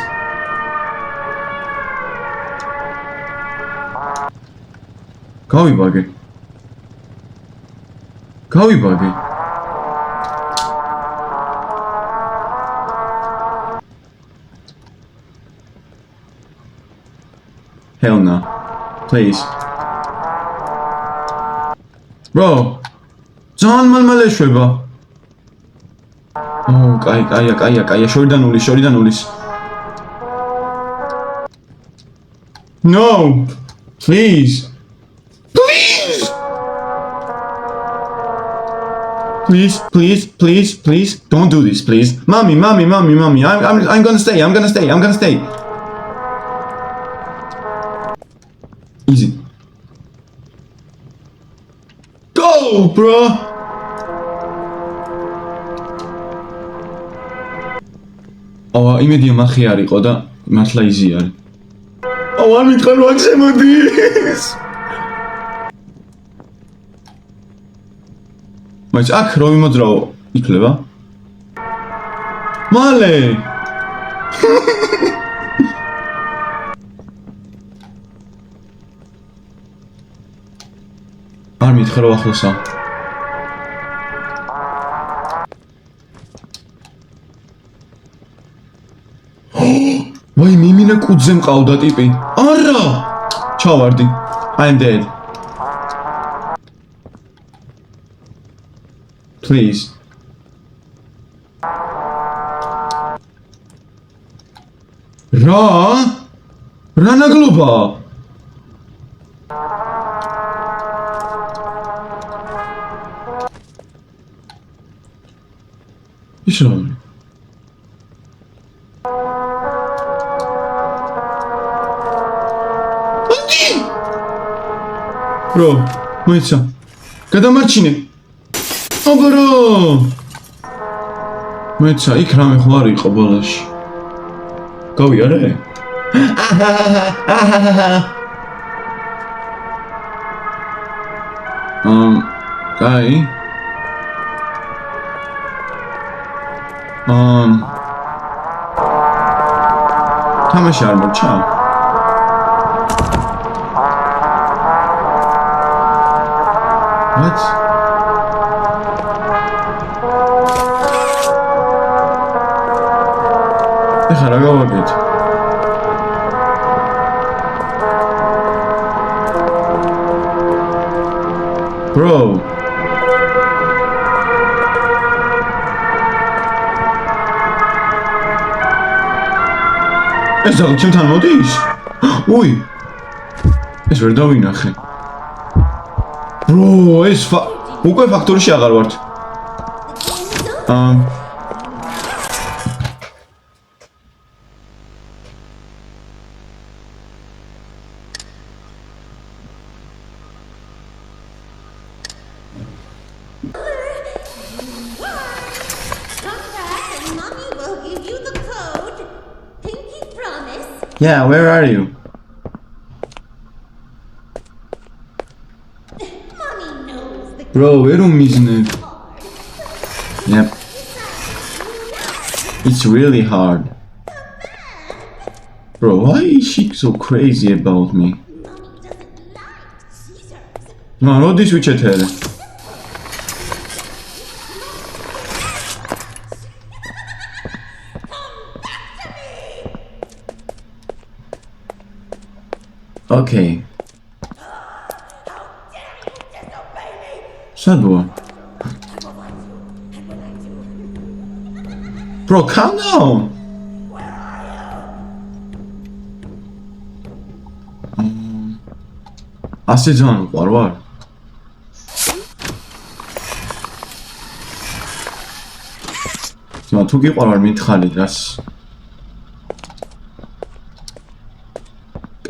გავიბაგე. Hell no. Please. Bro. ძალიან მალმალე შვება. Oh, კაია, შორიდან ულის. No. Please. Please. Don't do this, please. Mommy. I'm gonna stay. Easy. Go, bro. იმედია მახი არ იყო და მართლა easy არის. არ მითხარ რომ აქ შემოდის. მაინც აქ რომ იმოძრაო იქნება? მალე. არ მითხარ რომ ახლოსა. ვაი მიმინა კუძზე მყავდა ტიპი. არა! ჩავარდი. I'm dead. Please. რა ნაგლობა? ის რა? Bro, მოიცა. გადამარჩინე. აბრო. მოიცა, იქ რამე ხო არ იყო ბოლოში. გავიარე? კაი. თამაში არ მოჩა? What? ეხლა რა გავაკეთე? Bro. ეს რა ჩემთან მოდის? უი. ეს ვერ დავინახე. Bro, ეს უკვე ფაქტორში აღარ ვართ. Yeah, where are you? Bro, where isn't it? Yep. It's really hard. Bro, why is she so crazy about me? No, not this which I tell her. Okay. Sadło. Bro, calm down. ასე ძალიან ვარ. ძმა თუ გიყვარ მითხარი რას?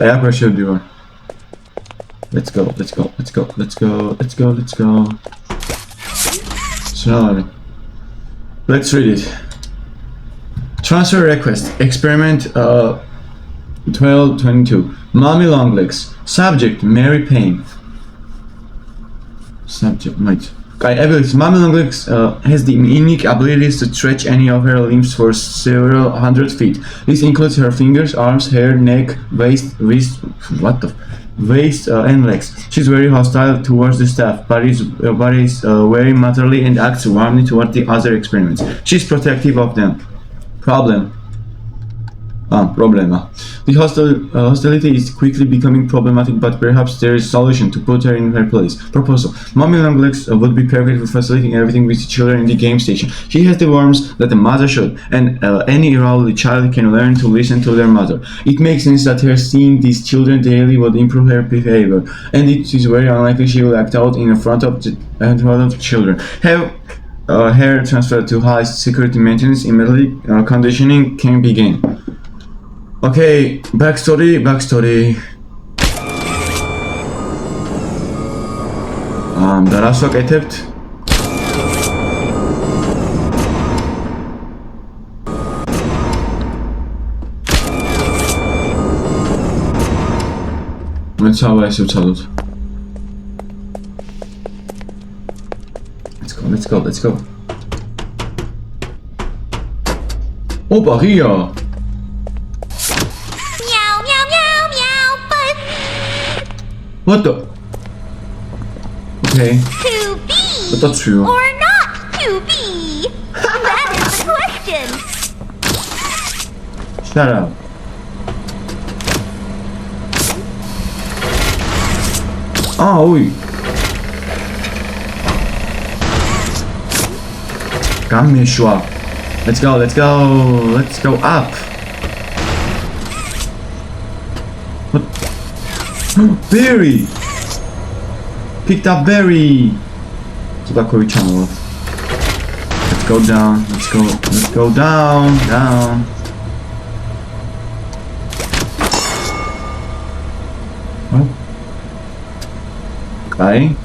აი აქ ვერ შევდივარ. Let's go. Sorry. Let's read it. Transfer request. Experiment 1222. Mommy Longlegs. Subject Mary Payne. Subject, right. Abilities. Mommy Longlegs has the unique abilities to stretch any of her limbs for several hundred feet. This includes her fingers, arms, hair, neck, waist, and legs. She's very hostile towards the staff, but is very motherly and acts warmly toward the other experiments. She's protective of them. Problema. The hostility is quickly becoming problematic, but perhaps there is a solution to put her in her place. Proposal. Mommy Longlegs would be perfect for facilitating everything with the children in the game station. She has the warmth that a mother should, and any rowdy child can learn to listen to their mother. It makes sense that her seeing these children daily would improve her behavior, and it is very unlikely she will act out in front of the children. Have hair transferred to high security maintenance immediately. Conditioning can begin. Okay, backstory. და რას ვაკეთებთ? მეცავა ესე ვცადოთ. Let's go. ოპა, ღია! What the? Okay. To be But that's true. or not to be? That is the question. Shut up. Oi. Gameshwa. Let's go up. What? Berry! Picked up berry! So that's what we channel. Let's go down. Let's go down. What? Okay.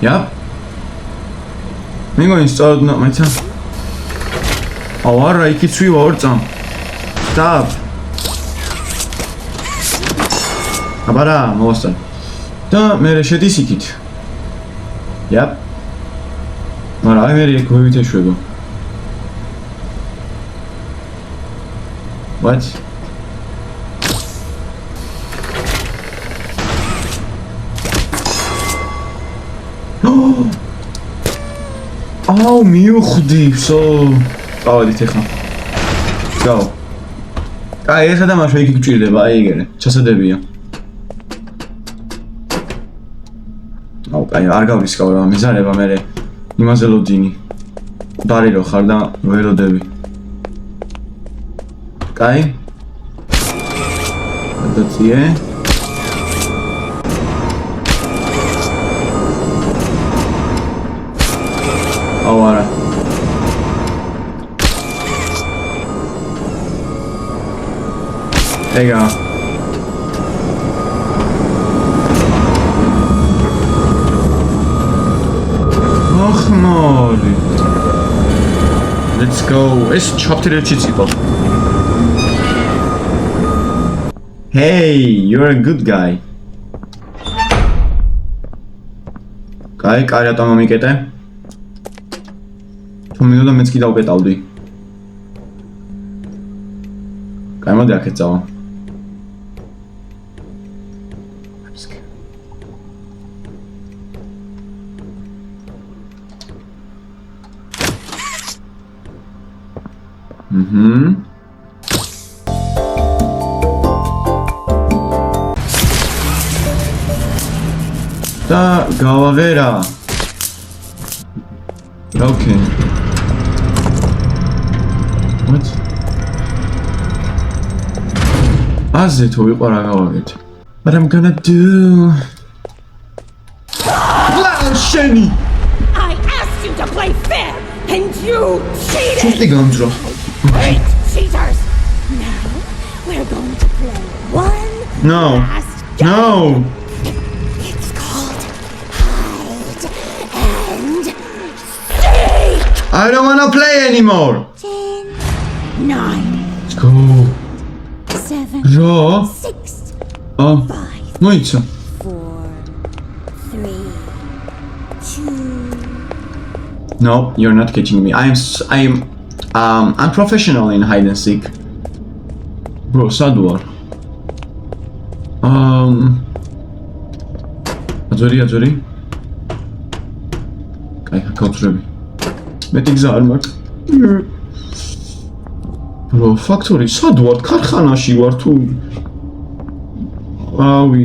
Yep. I'm going to start not my time. Oh, alright, it's 3 words on. Stop. Abara, monster. Don't mere shedisikit. Yep. Alright, mere kovite shwego. What? მივხვდი, წავედით ახლა. Go. აი, ეხლა და მაშინ იქ გჭირდება, აი ეგრე, ჩასადებია. აი, არ გავრისკავ რა, მიზარება მე იმაზე ლოდინი. ბარი რო ხარ და ველოდები. კაი. დაწიე. Awara. There you go. Moli. Let's go. It's chopped it chitsipo. Hey, you're a good guy. Kai, კარიატა მომიკეტე. მინდა მეც კი დავკეტავდი. კაი, მოდი აქეთ წავა. და გავაღერა. Okay. What? აზე თუ იყო რა გავაკეთე. What I'm gonna do? შენი I asked you to play fair, and you cheated! ჩუტი გამძრო. Great cheaters! Now, we're going to play one No. last game. No. It's called Hide and Seek! I don't wanna play anymore. 10, 9, Let's go. 7, რა? 6, მოიცა. 4, 3, 2. No, you're not catching me. I'm professional in hide and seek. Bro, sad war. Adzori. Kay, გავწრები. მეტი გზა არ მაქვს. Bro, factory, sad war, ქარხანაში ვარ თუ ავი.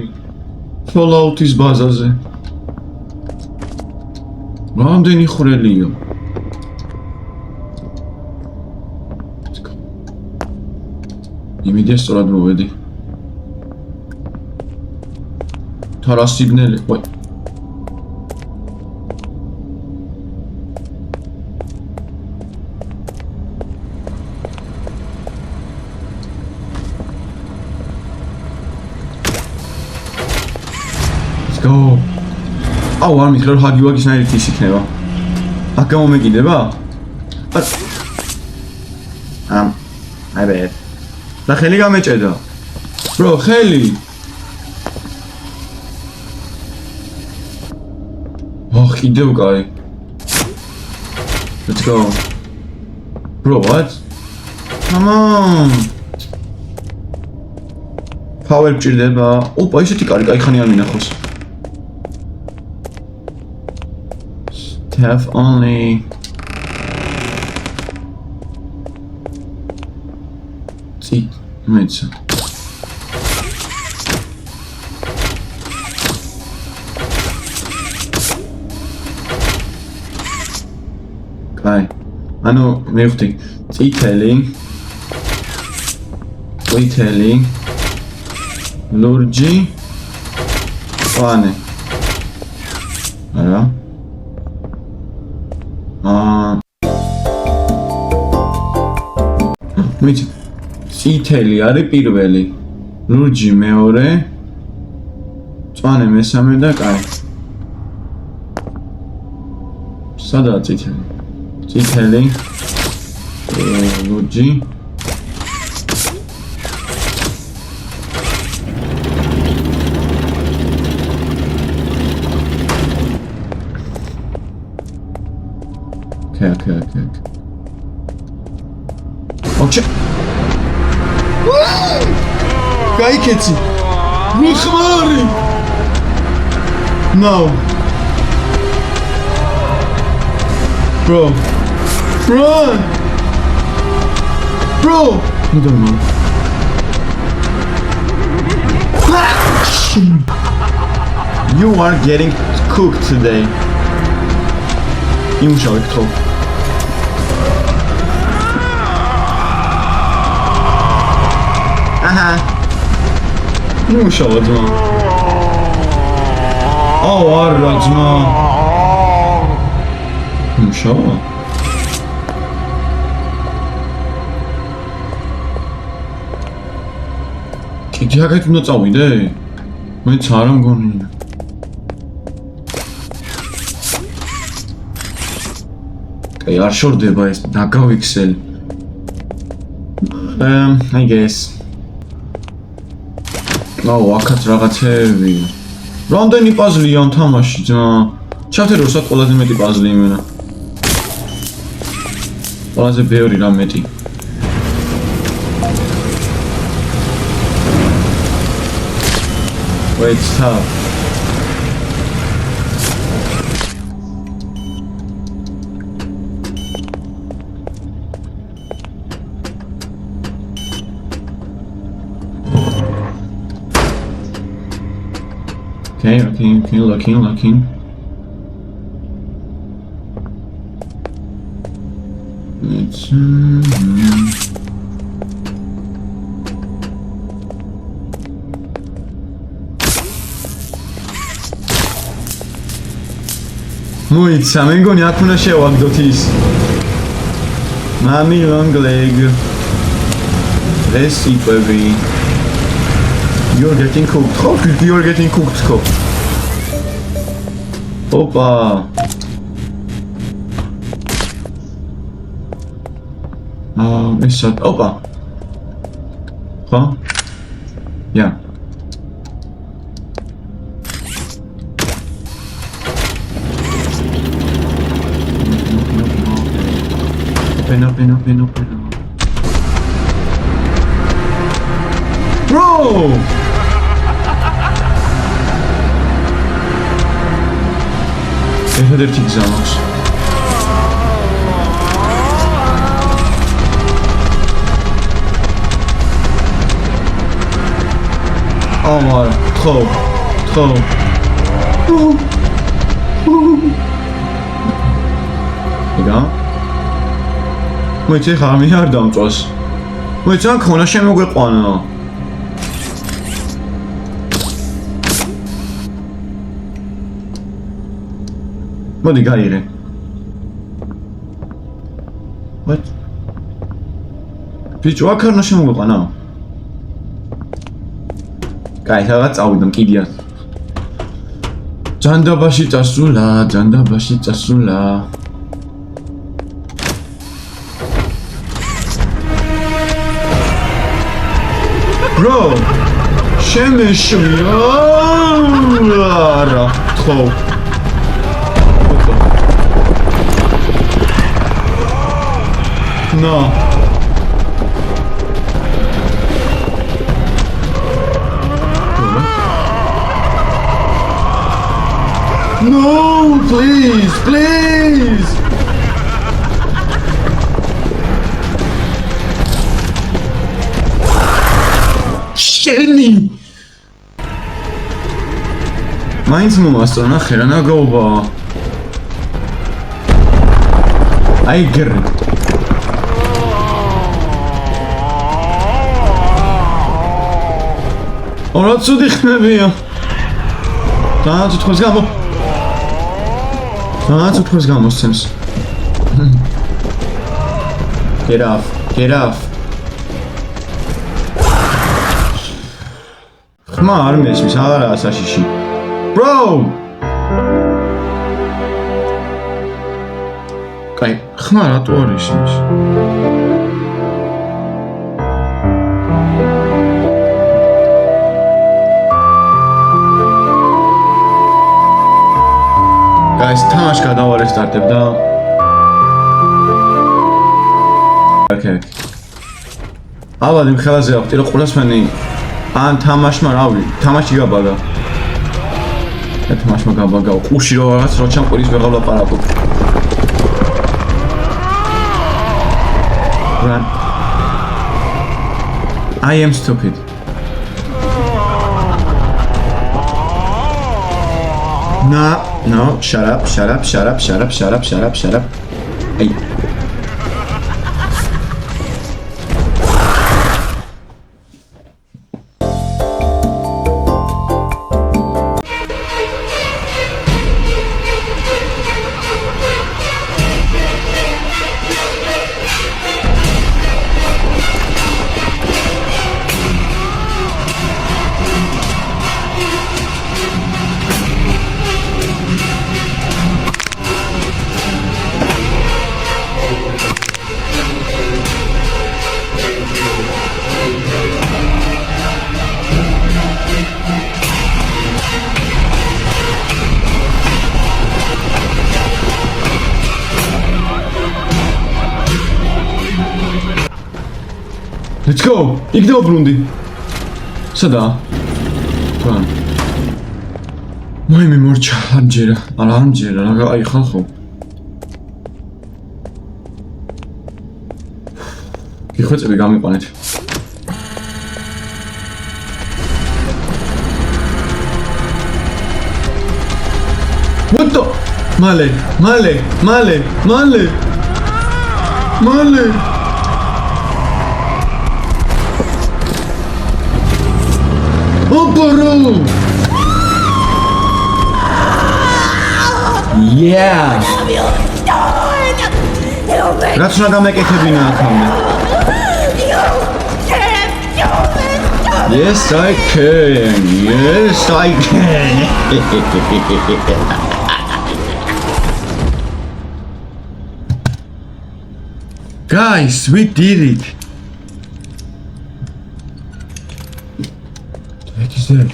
Fallout-ის ბაზაზე. რამდენი ხვრელიო? იმედია სწორად მოვედი. თარა სიგნალი, ვაი. Let's go. აუ არ მითხრა რომ ჰაგივაგის ნაირით ის იქნება. აქ გამომეკიდება? I bet. და ხელი გამეჭედა. Bro, ხელი. კიდევ კაი. Let's go. Bro, what? Come on. Power ჭირდება. ოპა, ისეთი კაი ხანი არ მინახავს. Have only see mitsa kai ano mevti წითელი ლურჯი ვანე არა მიცი წითელი არის პირველი ლურჯი მეორე წვანე მესამე და კაი სადაა წითელი ლურჯი Okay. Okay. Გაიქეცი. მიხმარი. No. Bro. I don't know. You are getting cooked today. იმუშავე ხო? აჰა. იმუშავა ძმა. აუ არა ძმა. იმუშავა? კიდე აქეთ უნდა წავიდე? მეც არ ამგონია. Kay, არ შორდება ეს დაგავიქსელი. I guess. აუ, აქაც რაღაცები. რამდენი პაზლია ამ თამაში, ძმა? ჩავთერ რომ საკ ყველაზე მეტი პაზლი იმენა. ყველაზე ბევრი რა მეტი. Wait, stop. Okay, looking. It's მოიცა, მე მგონი აქ უნდა შევაგდოთ ის. Mommy long leg. რესიპები. You're getting cooked. You're getting cooked. Opa. Esat. Opa. Ხო? Yeah. Open. Bro! ერთადერთი გზა მაქვს. მარა, ხო. იგა? მოიცა ხარ მე არ დამწვას. მოიცა ქონა შემოგვეყვანა. მოდი გაიღე. What? ბიჭო, აქ არ უნდა შემოგვეყვანა. კაი, რაღაც წავიდამ კიდია. ჯანდაბაში წასულა. Bro, შემეშვია. არა, ხო. No. No, please. შენი. მაინც მომასწრო ნახე რა ნაგობა. აიგრი. რა ცუდი ხმებია. რაც უთხოს გამოსცემს. Get off. ხმა არ მესმის, აღარაა საშიში. Bro! კაი, ხმა რატო არ ისმის? Guys, თამაში გადავარესტარტებ და Okay. ალბათ იმ ხელაზე ავხდი რომ ყურასმენი ან თამაშმა რავი, თამაში გაბაგა. თამაშმა გაბაგა, ყუში რო რაღაც რო ჩამყურის ვეღარ ვლაპარაკობ. Run. I am stupid. No, shut up. Hey. Let's go! იქ დავბრუნდი. სადაა? Run. მაიმე მორჩა, ამჯერა. რა აი ხალხო. იხვეწები გამიყვანეთ. Puto! Male! Oh, bro! Yeah! Რაც უნდა გამეკეთებინა აქამდე. Yes, I can. Yes, I can. Guys, we did it. What is that?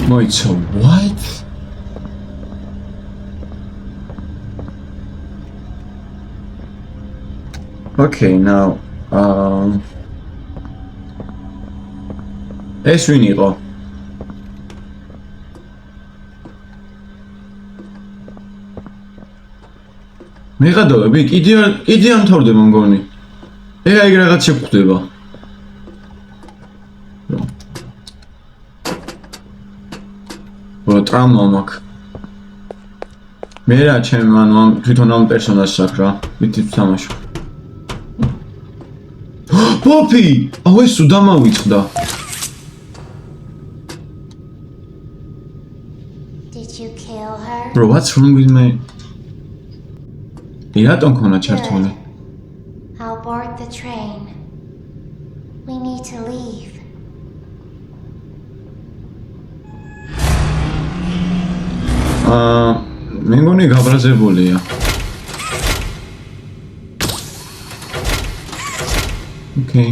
Moitzo, what? Okay, now, ეს ვინ იყო? მეღადოები კიდე არ მთავრდება მგონი. ეგ რაღაც შეგვხვდება. ტრაუმა მაქვს. მე რა ჩემ ამ თვითონ ამ პერსონაჟს აქვს რა. მითი თამაშობ. Poppy! აუ ეს უდამავიწყდა. Did you kill her? Bro, what's wrong with me? რატომ ქონა ჩართული? I'll board the train. We need to leave. მე მგონი გაბრაზებულია. Okay.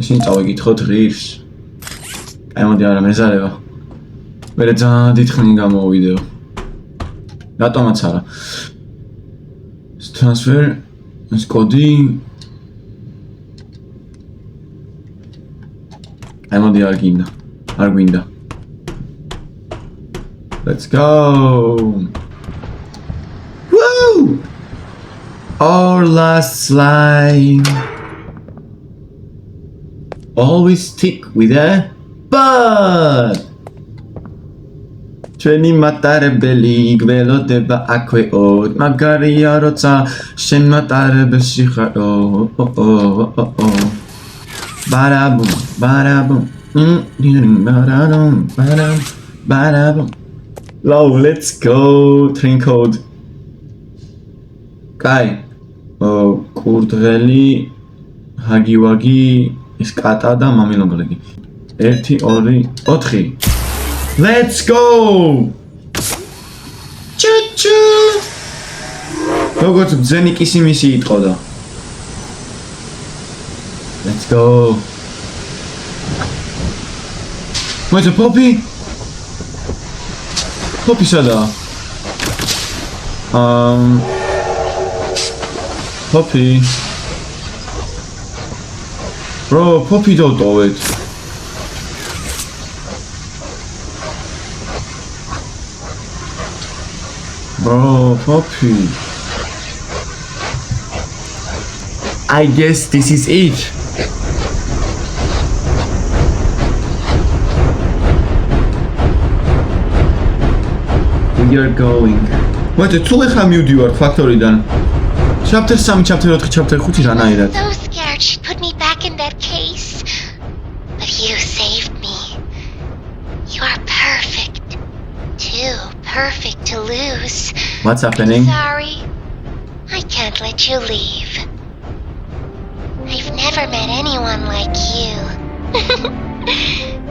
ისინი წავიკითხოთ ღირს. აი მოდი არა მეზარება. მე ძალიან დიდ ხანი გამოვიდეო. რატომაც არა. Transfer ეს კოდი. აი მოდი არ გვინდა. Let's go! Woo! Our last slide. Always stick with a but. ჩვენი მატარებელი გველოდება აქვეოდ, მაგარია როცა შენ მატარებელში ხარო. Barabum, barabum. Barabum. Low, let's go. Train code. Kai. კურდღელი, ჰაგივაგი, ის კატა და მამილონგლეგი. 1 2 4. Let's go! Choo-choo! როგორც ბძენი კისიმისი იტყოდა. Let's go! Where's the Poppy? Poppy sada. Poppy. Bro, Poppy don't do it. Bro, Poppy. I guess this is it. We are going. What the two ხა მივდივარ ფაქტორიდან. Chapter 3, chapter 4, chapter 5 რანაირად. So scared she'd put me back in that case. But you saved me. You are perfect. Too perfect to lose. What's happening? Sorry. I can't let you leave. I've never met anyone like you.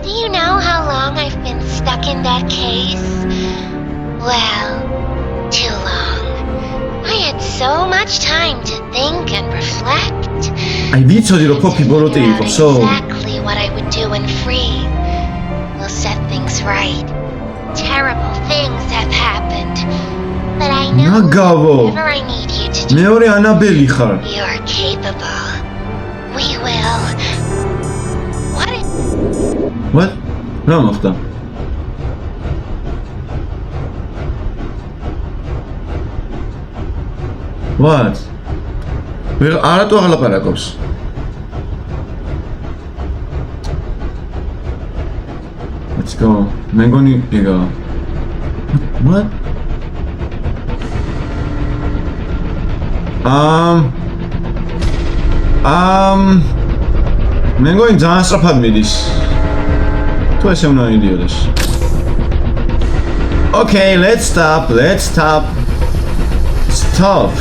Do you know how long I've been stuck in that case? Well, too long. I had so much time to think and reflect. I ვიცოდი რომ Poppy ბოროტი იყო, so exactly what I would do when free. We'll set things right. Terrible things have happened. But I know whatever I need you to do. მეორე ანაბელი ხარ. You are capable. We will. What? რა მოხდა? What? არატო აღლაპარაკობს. Let's go. მე მგონი ეგა. What? მე მგონი ძალიან სწრაფად მიდის. თუ ესე უნდა მიდიოდეს. Okay, let's stop. Stop.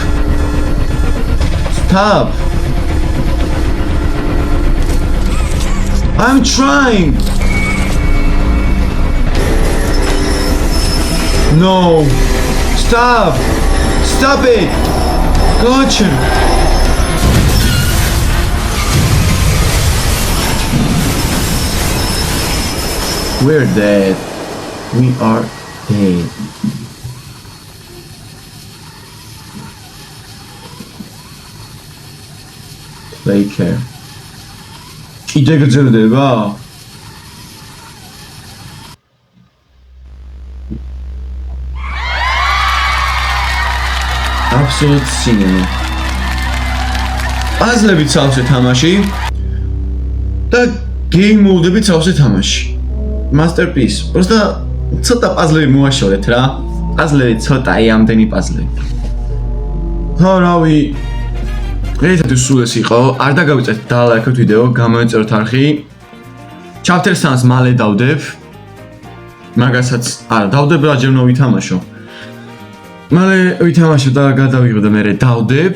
I'm trying. No. Stop it. Gotcha. We're dead. We are dead. Take care. კიდე გრძელდება? Absolute cinema. პაზლებით სავსე თამაში და game mode-ებით სავსე თამაში. Masterpiece. Просто ცოტა პაზლები მოაშორეთ რა. პაზლები ცოტა, ამდენი პაზლები. ხო, რავი. დღეისათვის სულ ეს იყო. არ დაგავიწყეთ და ლაიქოთ ვიდეო, გამოეწეროთ არხი. Chapter 3-ს მალე დავდებ. მაგასაც არა, დავდებ რა ჯერ უნდა ვითამაშო. მალე ვითამაშო და გადავიღო და მერე დავდებ.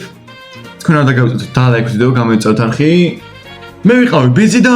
თქვენ არ დაგავიწყეთ და ლაიქოთ ვიდეო, გამოეწეროთ არხი. მე ვიყავი ბიზი და